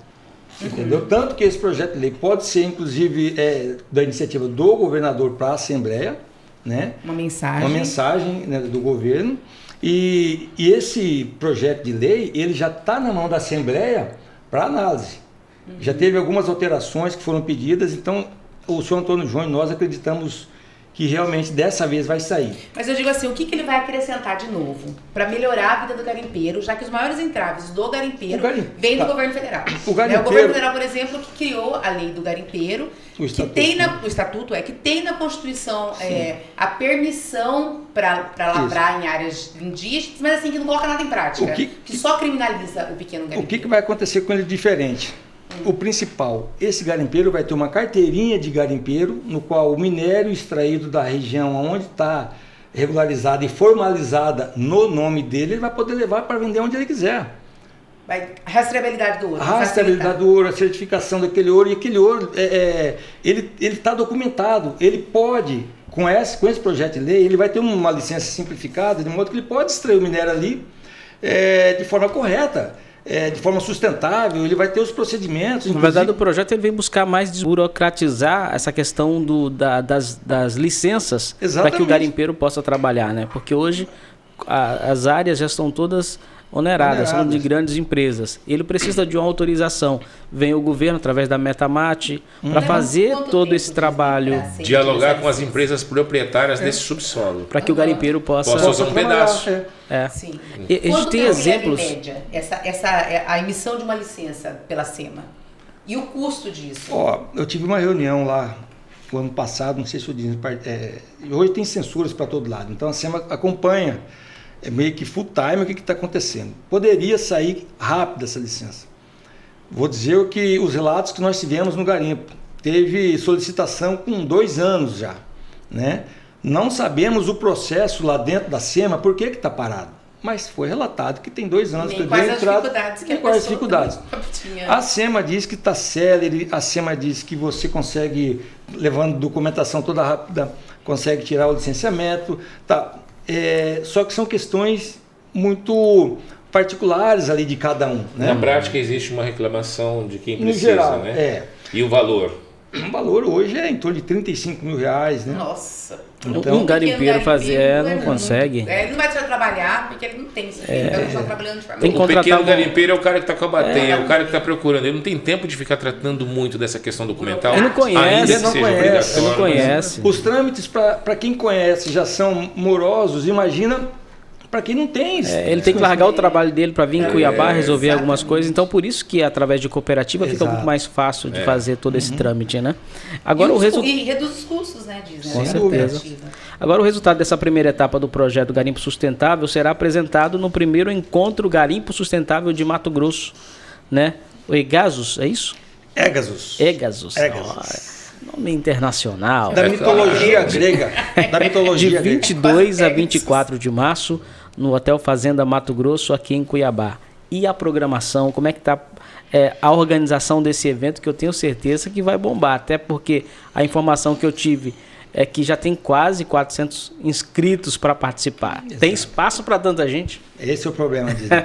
entendeu? Tanto que esse projeto de lei pode ser, inclusive, da iniciativa do governador para a Assembleia, né? Uma mensagem, né, do governo. E esse projeto de lei, ele já está na mão da Assembleia para análise. Já teve algumas alterações que foram pedidas, então o senhor Antônio João e nós acreditamos que realmente dessa vez vai sair. Mas eu digo assim, o que ele vai acrescentar de novo para melhorar a vida do garimpeiro, já que os maiores entraves do garimpeiro vêm do governo federal. O governo federal, por exemplo, que criou a lei do garimpeiro, o estatuto que tem na Constituição a permissão para lavrar em áreas indígenas, mas assim, que não coloca nada em prática, que só criminaliza o pequeno garimpeiro. O que vai acontecer com ele diferente? O principal, esse garimpeiro vai ter uma carteirinha de garimpeiro, no qual o minério extraído da região onde está regularizada e formalizada no nome dele, ele vai poder levar para vender onde ele quiser. A rastreabilidade do ouro. A rastreabilidade do ouro, a certificação daquele ouro, e aquele ouro, ele está documentado, ele pode, com esse projeto de lei, ele vai ter uma licença simplificada, de modo que ele pode extrair o minério ali de forma correta. De forma sustentável, ele vai ter os procedimentos. Na verdade, o projeto ele vem buscar mais desburocratizar essa questão das licenças para que o garimpeiro possa trabalhar, né? Porque hoje as áreas já estão todas oneradas, são de grandes empresas. Ele precisa de uma autorização. Vem o governo através da Metamate para fazer todo esse trabalho. Dialogar com as empresas proprietárias desse subsolo. Para que o garimpeiro possa usar um pedaço. Sim. A gente tem exemplos. Em média, a emissão de uma licença pela SEMA. E o custo disso? Eu tive uma reunião lá o ano passado, não sei se eu disse. Hoje tem censuras para todo lado, então a SEMA acompanha. Meio que full time o que está acontecendo. Poderia sair rápido essa licença. Vou dizer que os relatos que nós tivemos no garimpo. Teve solicitação com 2 anos já, né? Não sabemos o processo lá dentro da SEMA, por que está parado. Mas foi relatado que tem 2 anos que quais as dificuldades que quais dificuldades. A SEMA diz que está célere, a SEMA diz que você consegue, levando documentação toda rápida, consegue tirar o licenciamento, tá. Só que são questões muito particulares ali de cada um, né? Na prática existe uma reclamação de quem precisa, no geral, né? E o valor? O valor hoje é em torno de R$35 mil, né? Nossa! Então, um garimpeiro fazer não consegue. Ele não vai precisar trabalhar porque ele não tem isso. Ele está trabalhando de forma. Tem que contratar o pequeno garimpeiro é o cara que está com a bateia, é o cara que está procurando. Ele não tem tempo de ficar tratando muito dessa questão documental. Ele não conhece. Ele não conhece. Os trâmites, para quem conhece, já são morosos. Imagina para quem não tem isso. Ele tem que largar o trabalho dele para vir em Cuiabá resolver algumas coisas. Então, por isso que através de cooperativa fica muito mais fácil de fazer todo esse trâmite, né? Agora, e reduz os custos, né? Diz, com certeza. Agora, o resultado dessa primeira etapa do projeto Garimpo Sustentável será apresentado no primeiro encontro Garimpo Sustentável de Mato Grosso, né? O EGASUS, é isso? EGASUS. Nome internacional. Da mitologia grega. De 22 a 24 de março, no Hotel Fazenda Mato Grosso, aqui em Cuiabá. E a programação, como é que está a organização desse evento, que eu tenho certeza que vai bombar. Até porque a informação que eu tive é que já tem quase 400 inscritos para participar. Exato. Tem espaço para tanta gente? Esse é o problema, Disney.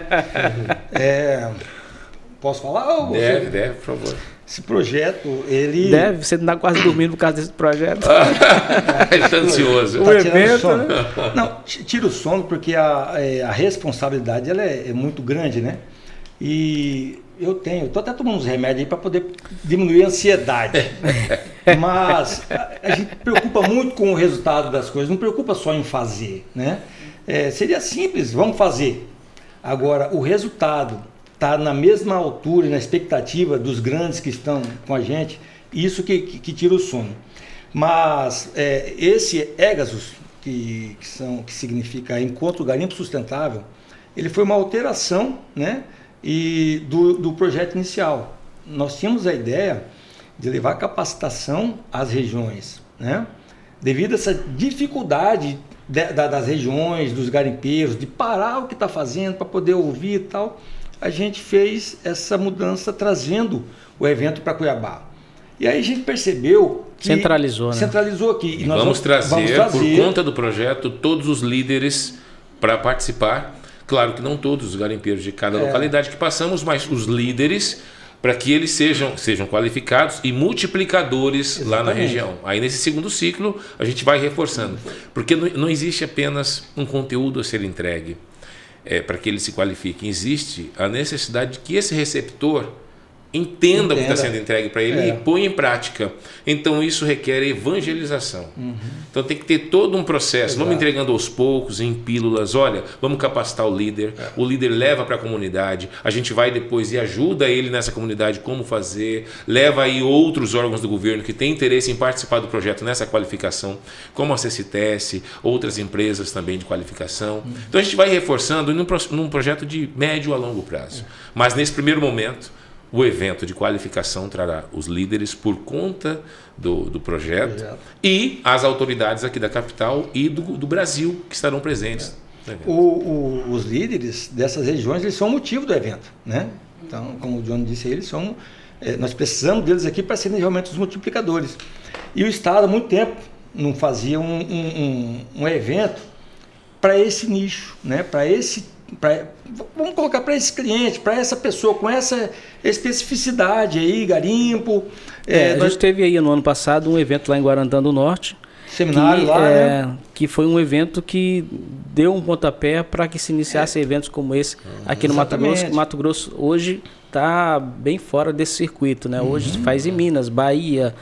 Posso falar? Deve, por favor. Esse projeto, ele... Você não está quase dormindo por causa desse projeto. Ele está ansioso. Tá tirando o sono. Não, tira o sono porque a responsabilidade ela é muito grande, né? E eu estou até tomando uns remédios aí para poder diminuir a ansiedade. Mas a gente preocupa muito com o resultado das coisas, não preocupa só em fazer, né? Seria simples, vamos fazer. Agora, o resultado está na mesma altura, na expectativa dos grandes que estão com a gente, isso que tira o sono. Mas esse Égasos, que significa Encontro Garimpo Sustentável, ele foi uma alteração, né, do projeto inicial. Nós tínhamos a ideia de levar capacitação às regiões, né, devido a essa dificuldade das regiões, dos garimpeiros, de parar o que está fazendo para poder ouvir e tal. A gente fez essa mudança trazendo o evento para Cuiabá. E aí a gente percebeu que... Centralizou, né? Centralizou aqui. E nós vamos trazer, por conta do projeto, todos os líderes para participar. Claro que não todos os garimpeiros de cada localidade que passamos, mas os líderes, para que eles sejam qualificados e multiplicadores. Exatamente. Lá na região. Aí nesse segundo ciclo a gente vai reforçando. Porque não existe apenas um conteúdo a ser entregue. Para que ele se qualifique, existe a necessidade de que esse receptor entenda o que está sendo entregue para ele e ponha em prática. Então isso requer evangelização. Então tem que ter todo um processo. Exato. Vamos entregando aos poucos, em pílulas. Olha, vamos capacitar o líder. O líder leva para a comunidade. A gente vai depois e ajuda ele nessa comunidade como fazer. Leva aí outros órgãos do governo que têm interesse em participar do projeto nessa qualificação, como a CCTS, outras empresas também de qualificação. Então a gente vai reforçando num projeto de médio a longo prazo. Mas nesse primeiro momento, o evento de qualificação trará os líderes por conta do projeto e as autoridades aqui da capital e do Brasil que estarão presentes. Os líderes dessas regiões, eles são o motivo do evento, né? Então, como o John disse, eles são... nós precisamos deles aqui para serem realmente os multiplicadores. E o Estado, há muito tempo, não fazia um evento para esse nicho, né? Vamos colocar para esse cliente, para essa pessoa com essa especificidade aí, garimpo. A gente teve aí no ano passado um evento lá em Guarantã do Norte. Seminário lá, né? Que foi um evento que deu um pontapé para que se iniciasse eventos como esse aqui no Mato Grosso. Que Mato Grosso hoje está bem fora desse circuito, né? Hoje se faz em Minas, Bahia,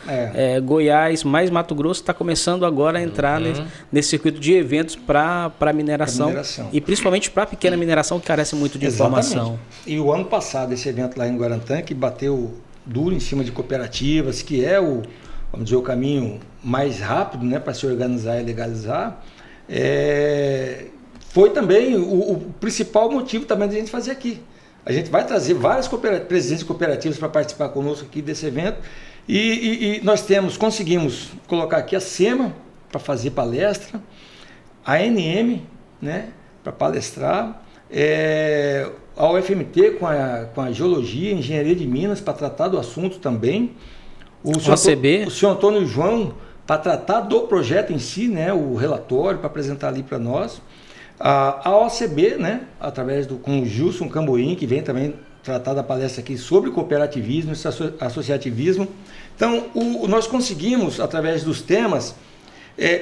Goiás, mas Mato Grosso está começando agora a entrar nesse circuito de eventos para mineração e principalmente para a pequena mineração que carece muito de informação. E o ano passado, esse evento lá em Guarantã, que bateu duro em cima de cooperativas, que é vamos dizer, o caminho mais rápido, né, para se organizar e legalizar, foi também o principal motivo também da gente fazer aqui. A gente vai trazer várias presidentes de cooperativas para participar conosco aqui desse evento e nós conseguimos colocar aqui a SEMA para fazer palestra, a ANM, né, para palestrar, a UFMT com a Geologia e Engenharia de Minas para tratar do assunto também, o senhor Antônio João para tratar do projeto em si, né, o relatório para apresentar ali para nós, a OCB, né, através com o Gilson Camboim, que vem também tratar da palestra aqui sobre cooperativismo e associativismo. Então, nós conseguimos, através dos temas,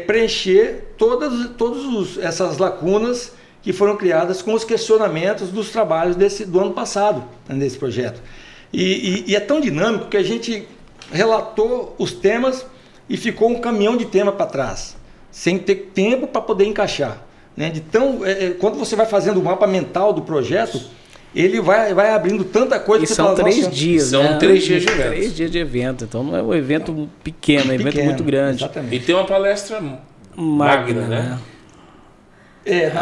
preencher todas essas lacunas que foram criadas com os questionamentos dos trabalhos do ano passado, né, desse projeto. E é tão dinâmico que a gente relatou os temas e ficou um caminhão de tema para trás, sem ter tempo para poder encaixar. Né? Quando você vai fazendo o mapa mental do projeto, ele vai abrindo tanta coisa. E que são 3 dias. São 3 dias de evento. 3 dias de evento. Então não é um evento pequeno, é um evento muito grande. Exatamente. E tem uma palestra magna, né?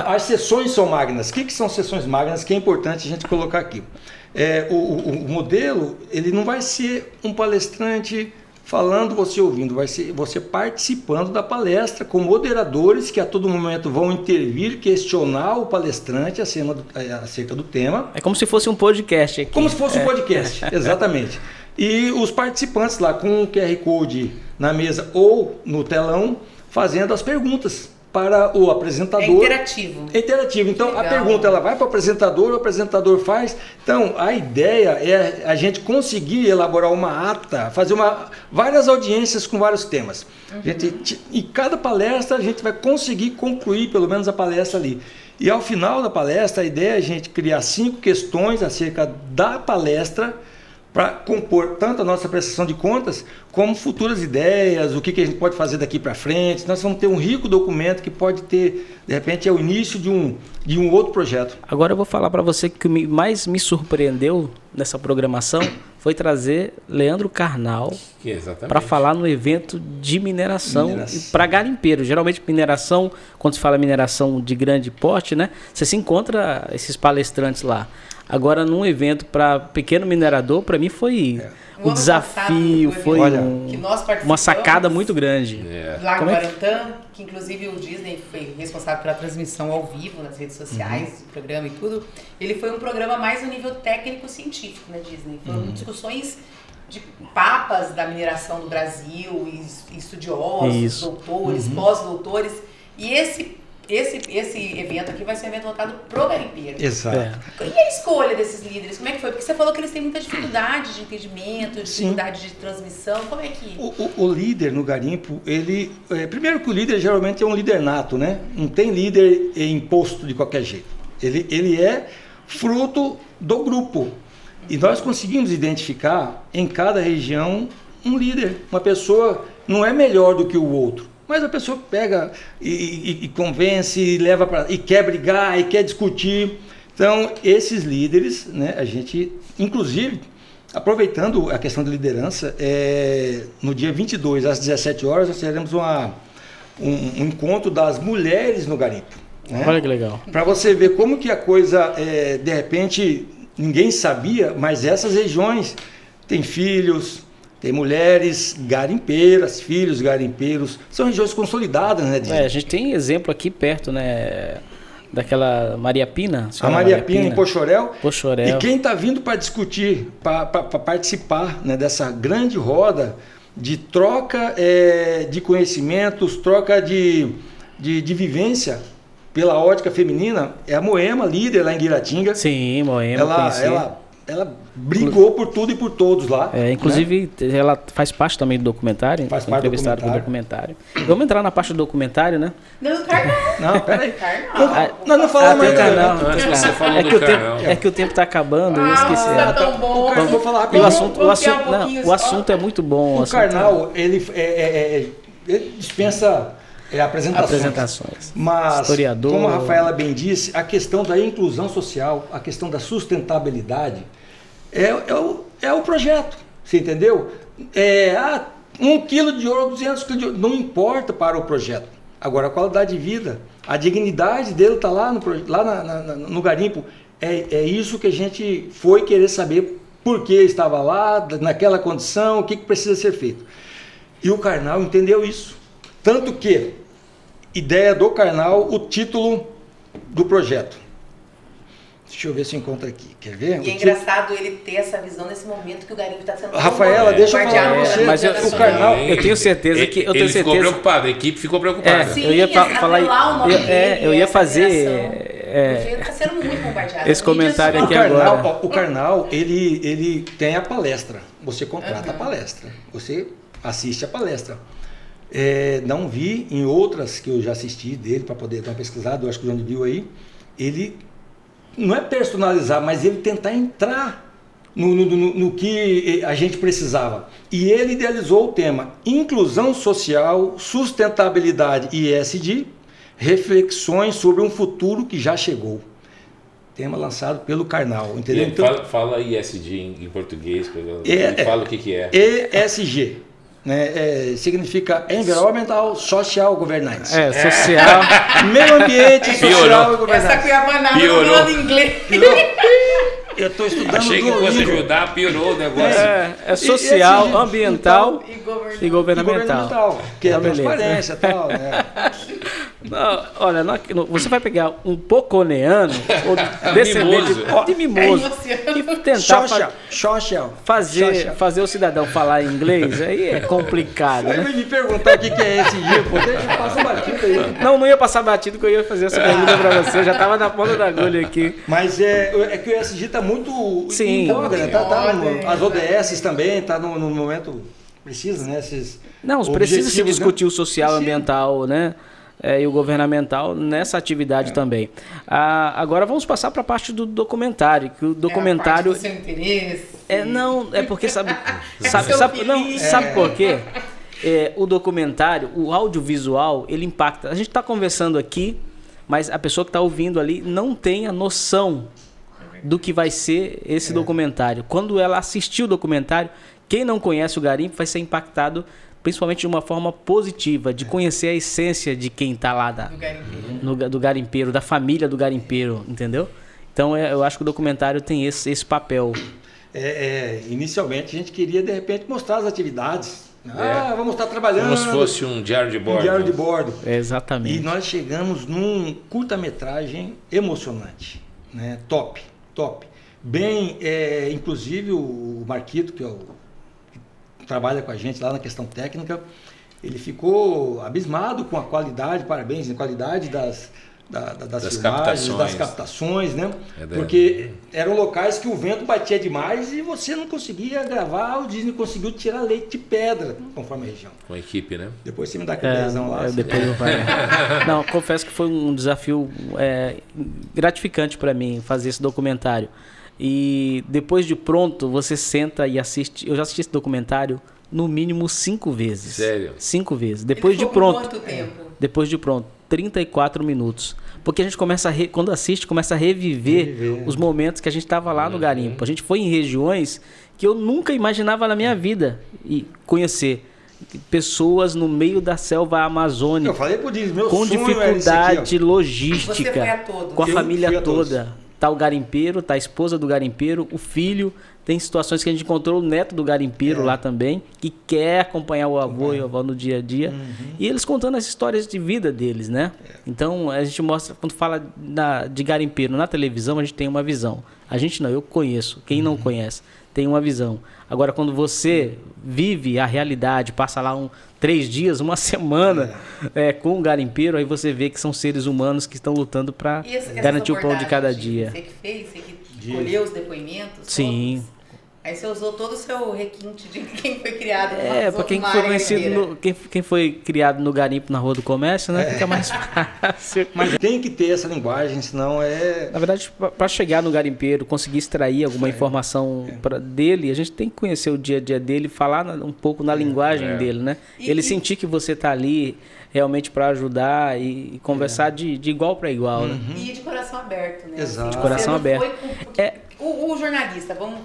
As sessões são magnas. O que são sessões magnas? Que é importante a gente colocar aqui. O modelo, ele não vai ser um palestrante falando, você ouvindo, vai ser você participando da palestra com moderadores que a todo momento vão intervir, questionar o palestrante acerca do tema. É como se fosse um podcast aqui. Como se fosse um podcast, exatamente. E os participantes lá com o QR Code na mesa ou no telão fazendo as perguntas para o apresentador. É interativo. É interativo. Então, Legal. a pergunta ela vai para o apresentador faz. Então, a ideia é a gente conseguir elaborar uma ata, fazer várias audiências com vários temas. E cada palestra a gente vai conseguir concluir pelo menos a palestra ali. E ao final da palestra, a ideia é a gente criar 5 questões acerca da palestra para compor tanto a nossa prestação de contas, como futuras ideias, o que a gente pode fazer daqui para frente. Nós vamos ter um rico documento que pode ter, de repente, é o início de um outro projeto. Agora eu vou falar para você que o que mais me surpreendeu nessa programação foi trazer Leandro Carnal para falar no evento de mineração. Para garimpeiro. Geralmente mineração, quando se fala mineração de grande porte, né, você se encontra esses palestrantes lá. Agora, num evento para pequeno minerador, para mim foi um desafio, foi uma sacada muito grande. Lá no Guarantã, que inclusive o Disney foi responsável pela transmissão ao vivo nas redes sociais, do programa e tudo. Ele foi um programa mais no nível técnico-científico na Disney. Foram discussões de papas da mineração do Brasil, estudiosos, doutores, pós-doutores. E esse evento aqui vai ser um evento voltado pro garimpeiro. Exato. E a escolha desses líderes, como é que foi? Porque você falou que eles têm muita dificuldade de entendimento, dificuldade de transmissão, como é que... O líder no garimpo, ele... primeiro que o líder geralmente é um líder nato, né? Não tem líder imposto de qualquer jeito. Ele é fruto do grupo. E nós conseguimos identificar em cada região um líder, uma pessoa não é melhor do que o outro. Mas a pessoa pega e convence, e leva para e quer brigar, e quer discutir. Então, esses líderes, né, a gente, inclusive, aproveitando a questão da liderança, no dia 22, às 17 horas, nós teremos um encontro das mulheres no garimpo. Né? Olha que legal. Para você ver como que a coisa, de repente, ninguém sabia, mas essas regiões têm filhos, tem mulheres garimpeiras, filhos garimpeiros, são regiões consolidadas, né, Disney? A gente tem exemplo aqui perto, né, daquela Maria Pina. A Maria Pina em Poxorel. Poxorel. E quem está vindo para discutir, para participar, né, dessa grande roda de troca de conhecimentos, troca de vivência pela ótica feminina, é a Moema, líder lá em Guiratinga. Sim, Moema, ela brigou por tudo e por todos lá. Inclusive, né? Ela faz parte também do documentário. Faz parte do documentário. Vamos entrar na parte do documentário, né? Não, Carnal. Não, peraí. Nós não falamos mais. É que o tempo está acabando, eu esqueci. Tá tão bom. Vou falar rapidinho. O assunto é muito bom. O Carnal, ele dispensa apresentações. Mas, historiador, como a Rafaela bem disse, a questão da inclusão social, a questão da sustentabilidade é o projeto, você entendeu? 1 quilo de ouro, 200 quilos de ouro, não importa para o projeto. Agora, a qualidade de vida, a dignidade dele está lá no garimpo, é isso que a gente foi querer saber por que estava lá, naquela condição, o que precisa ser feito. E o Carnal entendeu isso. Tanto que, ideia do Carnal, o título do projeto. Deixa eu ver se eu encontro aqui. Quer ver? E é engraçado ele ter essa visão nesse momento que o garimpo está sendo... Rafaela, deixa eu falar para você. Mas o Carnal, eu tenho certeza que... Ele ficou preocupado, a equipe ficou preocupada. Sim, eu ia falar... eu ia fazer... Está sendo muito compartilhado. Esse comentário aqui agora. O Carnal, ele tem a palestra. Você contrata a palestra. Você assiste a palestra. Não vi em outras que eu já assisti dele para poder dar uma pesquisada, eu acho que o Johnny viu aí, ele não é personalizar, mas ele tentar entrar no que a gente precisava. E ele idealizou o tema Inclusão Social, Sustentabilidade e ESG, reflexões sobre um futuro que já chegou. Tema lançado pelo Carnal, entendeu? Então, fala ESG em português, fala o que é. ESG. Significa Environmental, Social Governance. Social. Meio ambiente, social e governance. Essa aqui é a banana falando inglês. Eu estou estudando. Achei que fosse ajudar, piorou o negócio. É social, ambiental e governamental. Que é a transparência e tal, né? Não, olha, você vai pegar um poconeano ou descendente de mimoso e tentar fazer o cidadão falar inglês, aí é complicado, né? Vai me perguntar o que é esse dia, pô, passa batido aí. Não ia passar batido que eu ia fazer essa pergunta pra você, eu já tava na ponta da agulha aqui. Mas é que o ESG tá muito... Sim. Né? As ODS também, tá no momento preciso, né? Não, precisa se discutir o social, ambiental, né? E o governamental nessa atividade também. Agora vamos passar para a parte do documentário, que o documentário... É a parte do seu interesse. Não, é porque sabe por quê? O documentário, o audiovisual, ele impacta. A gente está conversando aqui, mas a pessoa que está ouvindo ali não tem a noção do que vai ser esse documentário. Quando ela assistir o documentário, quem não conhece o garimpo vai ser impactado principalmente de uma forma positiva, de conhecer a essência de quem está lá do garimpeiro, da família do garimpeiro, entendeu? Então eu acho que o documentário tem esse papel. Inicialmente a gente queria de repente mostrar as atividades. Vamos estar trabalhando. Como se fosse um diário de bordo. Um diário de bordo. Exatamente. E nós chegamos num curta-metragem emocionante, né? Top. Bem, inclusive o Marquito, que trabalha com a gente lá na questão técnica, ele ficou abismado com a qualidade, parabéns, a qualidade das filmagens, das captações, né? Porque eram locais que o vento batia demais e você não conseguia gravar, o Disney conseguiu tirar leite de pedra, conforme a região. Com a equipe, né? Depois você me dá aquele desenho lá. Depois eu Não, confesso que foi um desafio gratificante para mim fazer esse documentário. E depois de pronto, você senta e assiste. Eu já assisti esse documentário no mínimo 5 vezes. Sério? 5 vezes. Depois de pronto. Quanto tempo? Depois de pronto, 34 minutos. Porque a gente começa quando assiste, começa a reviver os momentos que a gente estava lá no garimpo. A gente foi em regiões que eu nunca imaginava na minha vida e conhecer. Pessoas no meio da selva amazônica. Eu falei pro Disney, meu com sonho dificuldade logística. Você foi a todos. Com a família toda. Todos. Tá o garimpeiro, tá a esposa do garimpeiro, o filho. Tem situações que a gente encontrou o neto do garimpeiro lá também, que quer acompanhar o avô e a avó no dia a dia. E eles contando as histórias de vida deles, né? Então, a gente mostra, quando fala de garimpeiro na televisão, a gente tem uma visão. A gente não, eu conheço. Quem não conhece, tem uma visão. Agora, quando você vive a realidade, passa lá 3 dias, uma semana com o garimpeiro, aí você vê que são seres humanos que estão lutando para garantir o pão de cada dia. Você que fez, você que escolheu os depoimentos? Sim. Todos. Aí você usou todo o seu requinte de quem foi criado para quem foi conhecido, quem foi criado no garimpo na Rua do Comércio, né? Fica mais fácil. Mas tem que ter essa linguagem, senão Na verdade, para chegar no garimpeiro, conseguir extrair alguma informação dele, a gente tem que conhecer o dia a dia dele, falar um pouco na linguagem dele, né? Ele sentir que você está ali realmente para ajudar e conversar de igual para igual, né? E de coração aberto, né? Exato. De coração aberto. O jornalista, vamos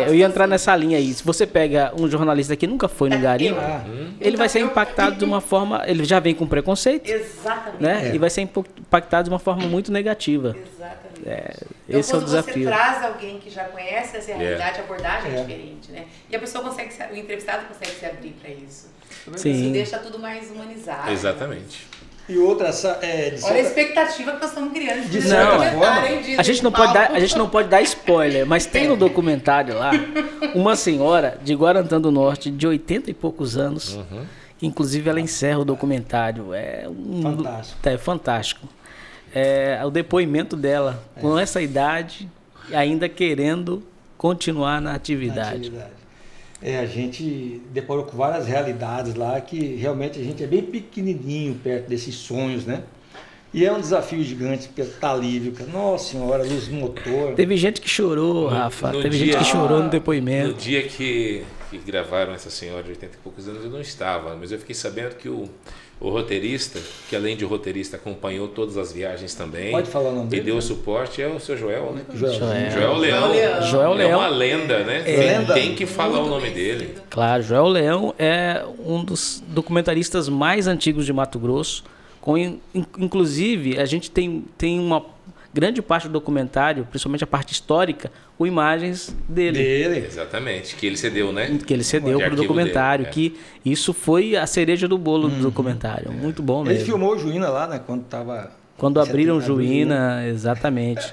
eu ia entrar nessa linha aí. Se você pega um jornalista que nunca foi no garimpo, ele vai ser impactado de uma forma... Ele já vem com preconceito. Exatamente. Né? E vai ser impactado de uma forma muito negativa. Exatamente. Esse é o desafio. Você traz alguém que já conhece essa realidade, a abordagem é diferente, né? E a pessoa consegue, o entrevistado consegue se abrir para isso. Sim. Isso deixa tudo mais humanizado. Exatamente. E outra... Olha a expectativa que nós estamos criando. De certa forma, a gente não pode dar spoiler, mas tem no documentário lá uma senhora de Guarantã do Norte, de 80 e poucos anos, que inclusive ela encerra o documentário. Fantástico. É fantástico. O depoimento dela, com essa idade, ainda querendo continuar na atividade. A gente deparou com várias realidades lá que realmente a gente é bem pequenininho perto desses sonhos, né? E é um desafio gigante, porque tá livre, nossa senhora, luz do motor. Teve gente que chorou, Rafa, gente que chorou no depoimento. No dia que gravaram essa senhora de 80 e poucos anos, eu não estava, mas eu fiquei sabendo que o roteirista, que além de roteirista acompanhou todas as viagens também. Pode falar o nome dele? E deu o suporte, é o seu Joel, né? Joel Leão. Joel Leão. É uma lenda, né? Tem que falar o nome dele. Claro, Joel Leão é um dos documentaristas mais antigos de Mato Grosso. Inclusive, a gente tem uma grande parte do documentário, principalmente a parte histórica, com imagens dele. Exatamente, que ele cedeu, né? Que ele cedeu para o documentário, dele, que isso foi a cereja do bolo do documentário. Muito bom mesmo. Ele filmou o Juína lá, né? Quando abriram Juína, exatamente.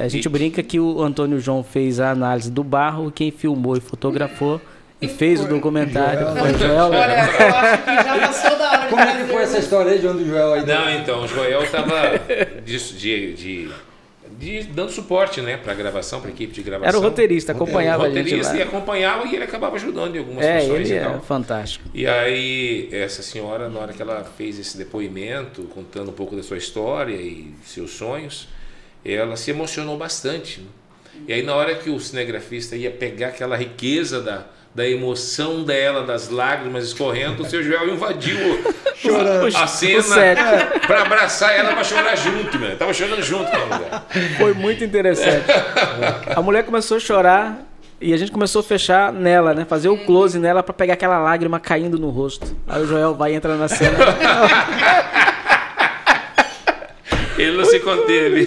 A gente brinca que o Antônio João fez a análise do barro, quem filmou e fotografou e fez o documentário foi o Joel. Olha, eu acho que já passou da hora. Como é que foi essa história aí, João do Joel? Aí não, então, o Joel estava dando suporte, né, para a gravação, para a equipe de gravação. Era o roteirista, acompanhava a gente lá. E acompanhava e ele acabava ajudando em algumas funções. Ele é fantástico. E aí, essa senhora, na hora que ela fez esse depoimento, contando um pouco da sua história e seus sonhos, ela se emocionou bastante. Né? E aí, na hora que o cinegrafista ia pegar aquela riqueza da emoção dela, das lágrimas escorrendo, o seu Joel invadiu a cena para abraçar ela, para chorar junto, né? Tava chorando junto com a mulher. Foi muito interessante. A mulher começou a chorar e a gente começou a fechar nela, né? Fazer o close nela para pegar aquela lágrima caindo no rosto. Aí o Joel vai entrar na cena. Ele não se conteve.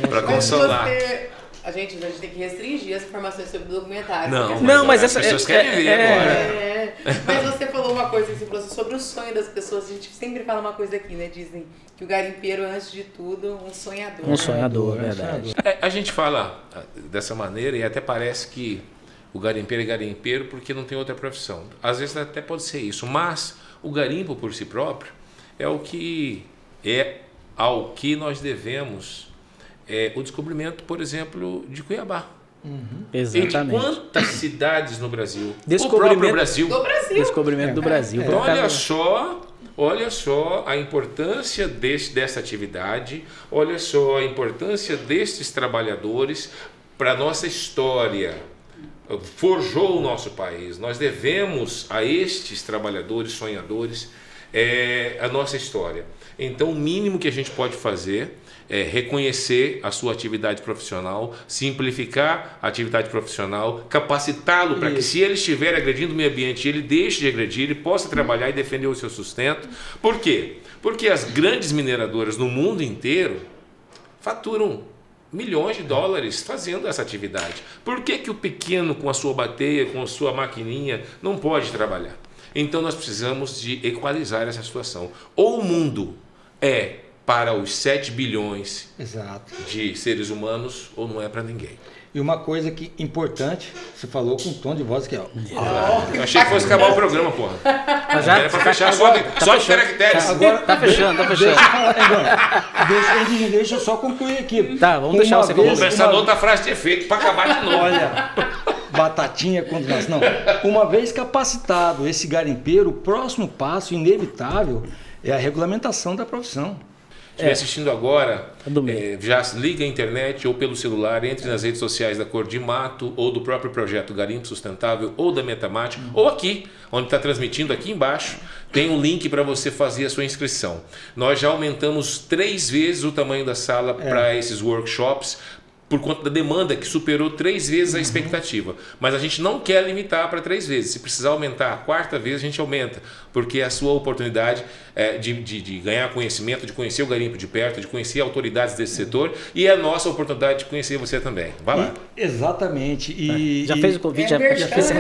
Para consolar. A gente tem que restringir as informações sobre o documentário. Não, mas as pessoas querem ver agora. Mas você falou uma coisa assim, sobre o sonho das pessoas. A gente sempre fala uma coisa aqui, né? Dizem que o garimpeiro, antes de tudo, um sonhador. Um sonhador, verdade. A gente fala dessa maneira e até parece que o garimpeiro é garimpeiro porque não tem outra profissão. Às vezes até pode ser isso, mas o garimpo por si próprio é ao que nós devemos o descobrimento, por exemplo, de Cuiabá. Exatamente. E de quantas cidades no Brasil? O próprio Brasil. Descobrimento do Brasil. Então, olha só a importância dessa atividade, olha só a importância destes trabalhadores para a nossa história. Forjou o nosso país. Nós devemos a estes trabalhadores, sonhadores, a nossa história. Então, o mínimo que a gente pode fazer é reconhecer a sua atividade profissional, simplificar a atividade profissional, capacitá-lo para que, se ele estiver agredindo o meio ambiente, ele deixe de agredir, ele possa trabalhar e defender o seu sustento. Por quê? Porque as grandes mineradoras no mundo inteiro faturam milhões de dólares fazendo essa atividade. Por que o pequeno, com a sua bateia, com a sua maquininha, não pode trabalhar? Então nós precisamos de equalizar essa situação. Ou o mundo é para os 7 bilhões de seres humanos, ou não é para ninguém. E uma coisa importante, você falou com um tom de voz que eu achei que fosse acabar o programa, porra. Mas já era para fechar só de caracteres. Agora tá fechando. Deixa eu só concluir aqui. Tá, vamos deixar você concluir. Vamos pensar noutra frase de efeito para acabar de novo. Olha, batatinha contra nós. Não. Uma vez capacitado esse garimpeiro, o próximo passo inevitável é a regulamentação da profissão. Se estiver assistindo agora, já liga a internet ou pelo celular, entre nas redes sociais da Cor de Mato ou do próprio projeto Garimpo Sustentável ou da Metamate, ou aqui, onde está transmitindo aqui embaixo, tem um link para você fazer a sua inscrição. Nós já aumentamos 3 vezes o tamanho da sala para esses workshops, por conta da demanda que superou 3 vezes a expectativa. Mas a gente não quer limitar para 3 vezes. Se precisar aumentar a 4ª vez, a gente aumenta, porque é a sua oportunidade de ganhar conhecimento, de conhecer o garimpo de perto, de conhecer autoridades desse setor, e é a nossa oportunidade de conhecer você também. Vai lá. Exatamente. Já fez o convite, já fez o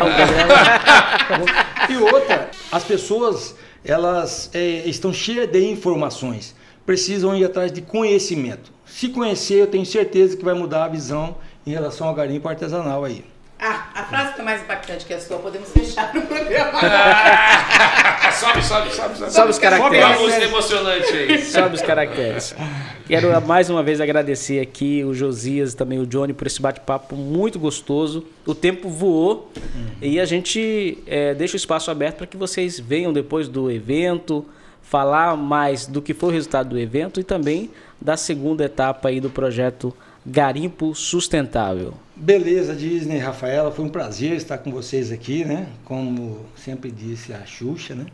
E outra, as pessoas elas estão cheias de informações, precisam ir atrás de conhecimento. Se conhecer, eu tenho certeza que vai mudar a visão em relação ao garimpo artesanal aí. A frase que é mais impactante que a sua, podemos fechar no programa. Sobe os caracteres. Uma música emocionante aí. Sobe os caracteres. Quero mais uma vez agradecer aqui o Josias e também o Johnny por esse bate-papo muito gostoso. O tempo voou e a gente deixa o espaço aberto para que vocês venham depois do evento, falar mais do que foi o resultado do evento e também da segunda etapa aí do projeto Garimpo Sustentável. Beleza, Disney, Rafaela, foi um prazer estar com vocês aqui, né? Como sempre disse a Xuxa, né?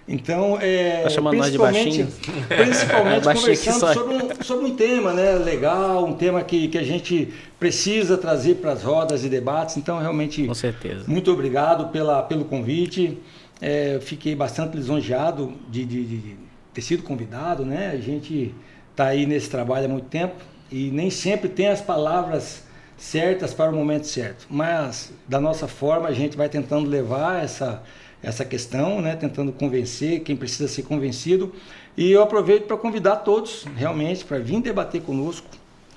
Então, tá chamando nós de baixinho? Principalmente conversando sobre um tema, né, legal, um tema que a gente precisa trazer para as rodas e debates. Então, realmente, com certeza. Muito obrigado pelo convite. Fiquei bastante lisonjeado de ter sido convidado, né? A gente está aí nesse trabalho há muito tempo e nem sempre tem as palavras certas para o momento certo. Mas, da nossa forma, a gente vai tentando levar essa questão, né? Tentando convencer quem precisa ser convencido. E eu aproveito para convidar todos, realmente, para vir debater conosco.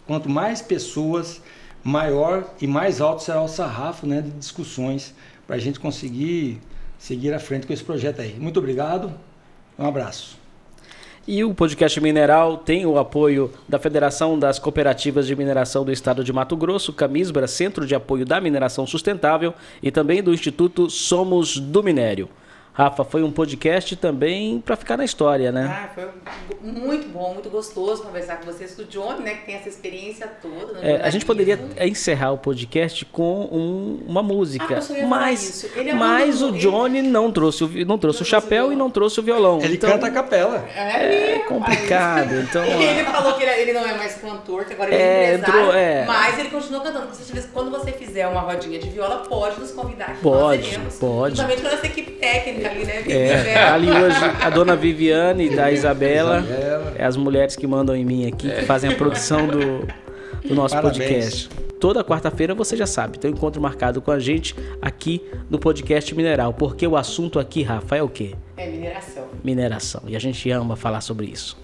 Quanto mais pessoas, maior e mais alto será o sarrafo, né, de discussões para a gente conseguir seguir à frente com esse projeto aí. Muito obrigado, um abraço. E o podcast Mineral tem o apoio da Federação das Cooperativas de Mineração do Estado de Mato Grosso, Camisbra, Centro de Apoio da Mineração Sustentável, e também do Instituto Somos do Minério. Rafa, foi um podcast também para ficar na história, né? Foi muito bom, muito gostoso conversar com vocês, do Johnny, né, que tem essa experiência toda. A gente poderia encerrar o podcast com uma música, mas o Johnny não trouxe o chapéu e não trouxe o violão. Ele canta a capela. É complicado. Então, ele falou que ele não é mais cantor, que agora ele é empresário, mas ele continua cantando. Quando você fizer uma rodinha de viola, pode nos convidar. Pode. Justamente com essa equipe técnica ali, né? Ali hoje a dona Viviane e da Isabela, as mulheres que mandam em mim aqui, que fazem a produção do nosso podcast. Toda quarta-feira você já sabe, tem um encontro marcado com a gente aqui no podcast Mineral, porque o assunto aqui, Rafa, é o quê? É mineração. Mineração. E a gente ama falar sobre isso.